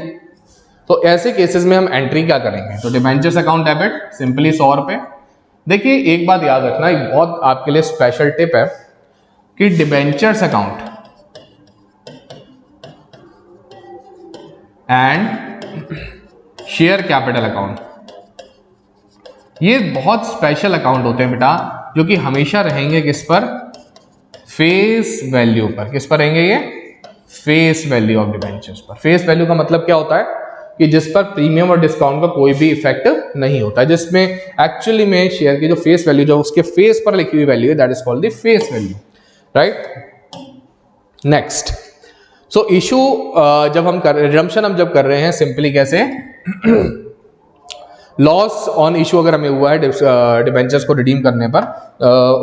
तो ऐसे केसेस में हम एंट्री क्या करेंगे, तो डिबेंचर्स अकाउंट डेबिट सिंपली 100 रुपए। देखिए एक बात याद रखना, एक बहुत आपके लिए स्पेशल टिप है कि debentures account and share capital account, ये बहुत स्पेशल अकाउंट होते हैं बेटा, जो कि हमेशा रहेंगे किस पर, फेस वैल्यू पर। किस पर रहेंगे ये, फेस वैल्यू ऑफ डिबेंचर्स पर। फेस वैल्यू का मतलब क्या होता है कि जिस पर प्रीमियम और डिस्काउंट का कोई भी इफेक्ट नहीं होता है, जिसमें एक्चुअली में शेयर की जो फेस वैल्यू, जो उसके फेस पर लिखी हुई वैल्यू है, that is called the face value, right. Next, so issue जब हम कर, रिडम्पशन हम जब कर रहे हैं सिंपली कैसे, लॉस ऑन इशू अगर हमें हुआ है डिबेंचर्स को रिडीम करने पर,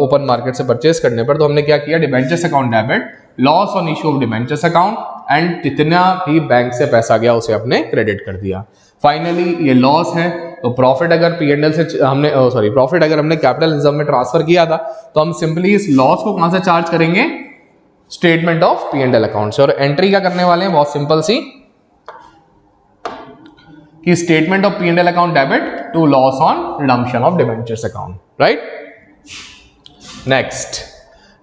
ओपन मार्केट से परचेस करने पर, तो हमने क्या किया, debentures account debit, loss on issue of debentures account, and जितना भी बैंक से पैसा गया उसे अपने क्रेडिट कर दिया। फाइनली ये लॉस है, तो प्रॉफिट अगर पीएनएल से हमने प्रॉफिट अगर हमने कैपिटल रिजर्व में ट्रांसफर किया था, तो हम सिंपली इस लॉस को कहां से चार्ज करेंगे, स्टेटमेंट ऑफ पीएनएल अकाउंट से। और एंट्री क्या करने वाले हैं, बहुत सिंपल सी, कि statement of PNL account debit to loss on redemption of debentures account, right. Next,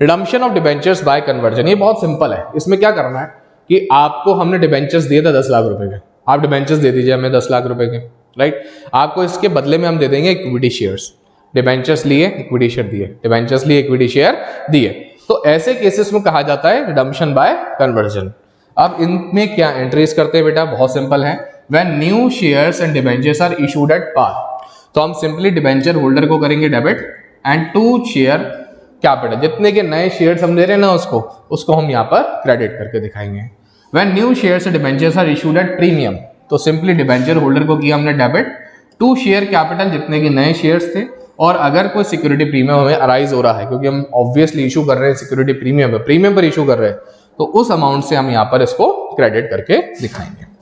redemption of debentures by conversion. ये बहुत सिंपल है। इसमें क्या करना है कि आपको हमने डिबेंचर्स दिए थे 10 लाख रुपए के, आप डिबेंचर्स दे दीजिए हमें 10 लाख रुपए के, राइट। आपको इसके बदले में हम दे देंगे इक्विटी शेयर्स। डिबेंचर्स लिए, इक्विटी शेयर दिए, डिबेंचर्स लिए, इक्विटी शेयर दिए। तो ऐसे केसेस में कहा जाता है रिडम्पशन बाय कन्वर्जन। अब इनमें क्या एंट्रीज करते हैं बेटा, बहुत सिंपल है। When new shares and debentures are issued at par, तो हम सिंपली डिबेंचर होल्डर को करेंगे debit, and to share capital, जितने के नए शेयर्स हम दे रहे हैं ना उसको हम यहाँ पर क्रेडिट करके दिखाएंगे। When new shares and debentures are issued at premium, तो सिंपली डिबेंचर होल्डर को किया हमने डेबिट, टू शेयर कैपिटल, जितने के नए शेयर्स थे, और अगर कोई सिक्योरिटी प्रीमियम हमें अराइज हो रहा है, क्योंकि हम ऑब्वियसली इशू कर रहे हैं सिक्योरिटी प्रीमियम पर इशू कर रहे हैं, तो उस अमाउंट से हम यहाँ पर इसको क्रेडिट करके दिखाएंगे।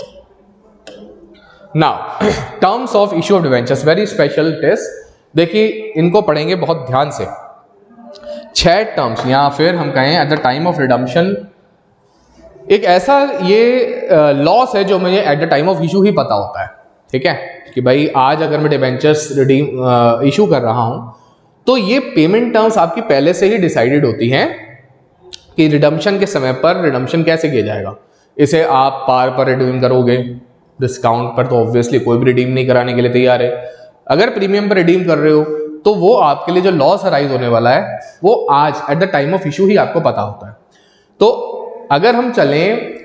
Now terms of issue of debentures, very special test, देखिए इनको पढ़ेंगे बहुत ध्यान से। 6 टर्म्स, या फिर हम कहें at the time of redemption, एक ऐसा ये लॉस है जो मुझे at the time of issue ही पता होता है, ठीक है, कि भाई आज अगर मैं डिबेंचर्स रिडीम इशू कर रहा हूं, तो ये पेमेंट टर्म्स आपकी पहले से ही डिसाइडेड होती हैं कि रिडम्पशन के समय पर रिडम्पशन कैसे किया जाएगा। इसे आप पार पर रिडीम करोगे, डिस्काउंट पर तो ऑब्वियसली कोई भी रिडीम नहीं कराने के लिए तैयार है। अगर प्रीमियम पर रिडीम कर रहे हो, तो वो आपके लिए जो लॉस अराइज होने वाला है, वो आज at the time of issue ही आपको पता होता है। तो अगर हम चलें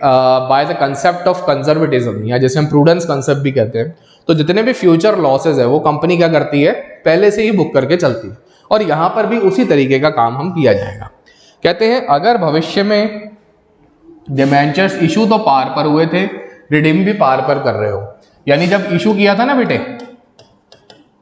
by the concept of conservatism, या जैसे हम प्रूडेंस कंसेप्ट भी कहते हैं, तो जितने भी फ्यूचर लॉसेज है वो कंपनी क्या करती है, पहले से ही बुक करके चलती है। और यहां पर भी उसी तरीके का काम हम किया जाएगा। कहते हैं अगर भविष्य में डिबेंचर्स इशू तो पार पर हुए थे, रिडीम भी पार पर कर रहे हो, यानी जब इशू किया था ना बेटे,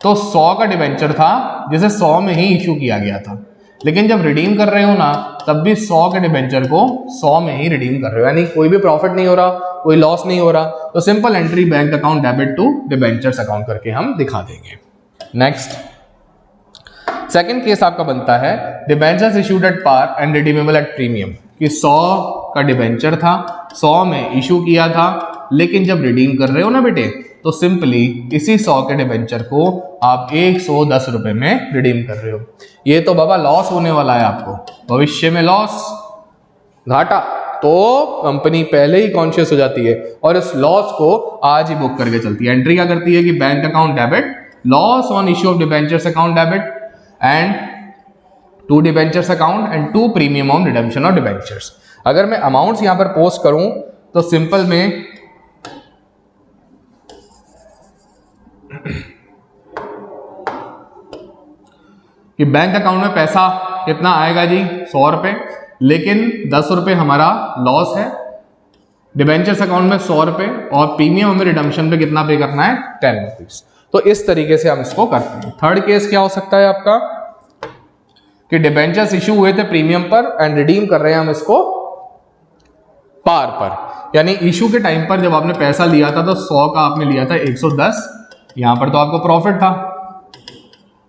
तो 100 का डिबेंचर था जिसे 100 में ही इशू किया गया था, लेकिन जब रिडीम कर रहे हो ना, तब भी 100 के डिबेंचर को 100 में ही रिडीम कर रहे हो, यानी कोई भी प्रॉफिट नहीं हो रहा, कोई लॉस नहीं हो रहा। तो simple entry bank account debit to debentures account करके हम दिखा देंगे। नेक्स्ट, सेकंड केस आपका बनता है debentures issued at par and redeemable at premium, कि 100 का डिबेंचर था, 100 में इशू किया था, लेकिन जब रिडीम कर रहे हो ना बेटे, तो सिंपली इसी 100 के डिबेंचर को आप 110 रुपए में रिडीम कर रहे हो। ये तो बाबा लॉस होने वाला है आपको, भविष्य में लॉस, घाटा, तो कंपनी पहले ही कॉन्शियस हो जाती है और इस लॉस को आज ही बुक करके चलती है। एंट्री क्या करती है कि bank account debit, loss on issue of debentures account debit, and to debentures account and to premium on redemption of debentures. अगर मैं अमाउंट्स यहां पर पोस्ट करूं, तो सिंपल में कि बैंक अकाउंट में पैसा कितना आएगा जी, 100 रुपए, लेकिन 10 रुपए हमारा लॉस है। डिबेंचर्स अकाउंट में 100 रुपए, और प्रीमियम हमें रिडम्पशन पे कितना पे करना है, 10 रुपीज। तो इस तरीके से हम इसको करते हैं। थर्ड केस क्या हो सकता है आपका, कि डिबेंचर्स इशू हुए थे प्रीमियम पर एंड रिडीम कर रहे हैं हम इसको पार पर, यानी इशू के टाइम पर जब आपने पैसा लिया था तो 100 का आपने लिया था 110, यहाँ पर तो आपको प्रॉफिट था,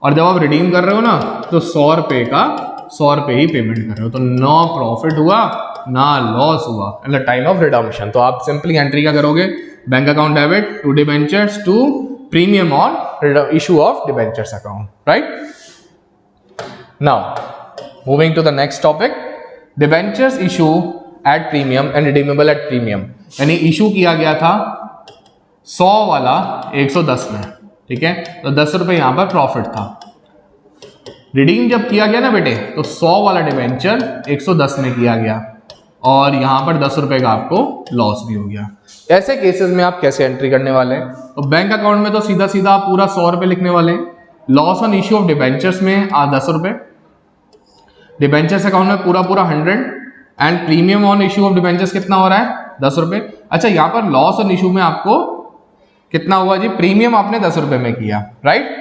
और जब आप रिडीम कर रहे हो ना तो 100 रुपये का 100 रुपये ही पेमेंट कर रहे हो, तो ना प्रॉफिट हुआ ना लॉस हुआ at the time of redemption. तो आप सिंपली एंट्री क्या करोगे, bank account debit to debentures to premium on issue of debentures account, right. Now moving to the next topic, debentures issue at premium and redeemable at premium, यानी issue किया गया था 100 वाला 110 में, ठीक है, तो 10 रुपये यहाँ पर प्रॉफिट था। रिडीम जब किया गया ना बेटे तो 100 वाला डिबेंचर 110 में किया गया और यहाँ पर 10 रुपये का आपको लॉस भी हो गया। ऐसे केसेस में आप कैसे एंट्री करने वाले हैं, तो बैंक अकाउंट में तो सीधा सीधा आप पूरा 100 रुपये लिखने वाले हैं, loss on issue of debentures में 10 रुपये, डिबेंचर्स अकाउंट में पूरा 100 and premium on issue of debentures कितना हो रहा है 10 रुपये। अच्छा यहाँ पर लॉस ऑन इश्यू में आपको कितना हुआ जी, प्रीमियम आपने 10 रुपये में किया, राइट,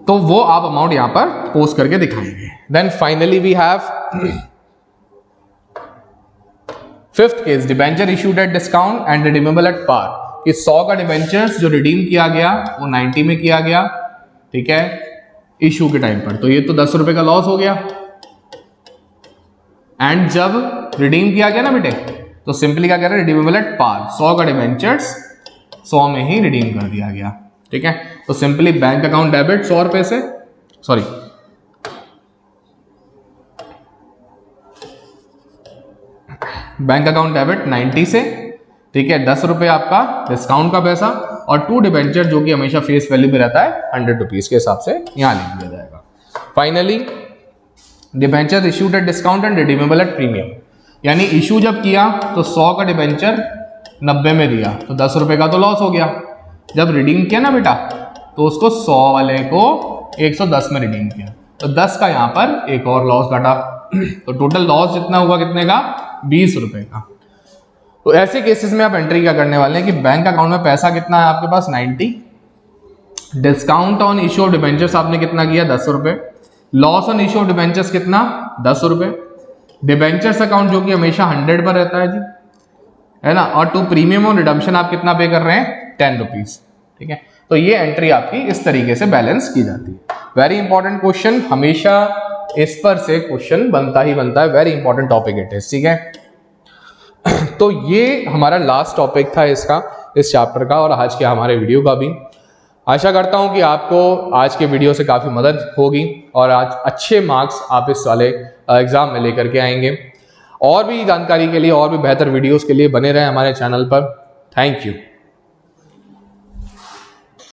तो वो आप अमाउंट यहां पर पोस्ट करके दिखाएंगे। Then finally we have fifth case, debenture issued at discount and redeemable at par, कि 100 का डिबेंचर्स जो रिडीम किया गया वो 90 में किया गया, ठीक है, इशू के टाइम पर, तो ये तो 10 रुपए का लॉस हो गया। एंड जब रिडीम किया गया ना बेटे तो सिंपली क्या कह रहे हैं, रिडीमेबल एट पार, 100 का डिबेंचर्स 100 में ही रिडीम कर दिया गया, ठीक है। तो सिंपली बैंक अकाउंट डेबिट 100 रुपए से, सॉरी बैंक अकाउंट डेबिट 90 से, ठीक है, 10 रुपए आपका डिस्काउंट का पैसा, और 2 डिबेंचर जो कि हमेशा फेस वैल्यू पे रहता है 100 रुपीज के हिसाब से यहां लिख दिया जाएगा। Finally debenture issued at discount and redeemable at premium, यानी इशू जब किया तो 100 का डिबेंचर 90 में दिया तो 10 रुपए का तो लॉस हो गया। जब रिडीम किया ना बेटा तो उसको 100 वाले को 110 में रिडीम किया तो 10 का यहाँ पर एक और लॉस घटा, तो टोटल लॉस जितना हुआ कितने का, 20 रुपए का। तो ऐसे केसेस में आप एंट्री क्या करने वाले हैं कि बैंक अकाउंट में पैसा कितना है आपके पास 90, discount on issue of debentures आपने कितना किया 10 रुपए, loss on issue of debentures कितना 10 रुपए, डिबेंचर्स अकाउंट जो कि हमेशा 100 पर रहता है जी, है ना, और 2 प्रीमियम और रिडम्पशन आप कितना पे कर रहे हैं 10 रुपीज, ठीक है। तो ये एंट्री आपकी इस तरीके से बैलेंस की जाती है। वेरी इंपॉर्टेंट क्वेश्चन, हमेशा इस पर से क्वेश्चन बनता ही बनता है, very important topic it is, ठीक है। तो ये हमारा लास्ट टॉपिक था इसका, इस चैप्टर का, और आज के हमारे वीडियो का भी। आशा करता हूं कि आपको आज के वीडियो से काफ़ी मदद होगी और आज अच्छे मार्क्स आप इस वाले एग्ज़ाम में लेकर के आएंगे। और भी जानकारी के लिए और भी बेहतर वीडियोस के लिए बने रहें हमारे चैनल पर। Thank you.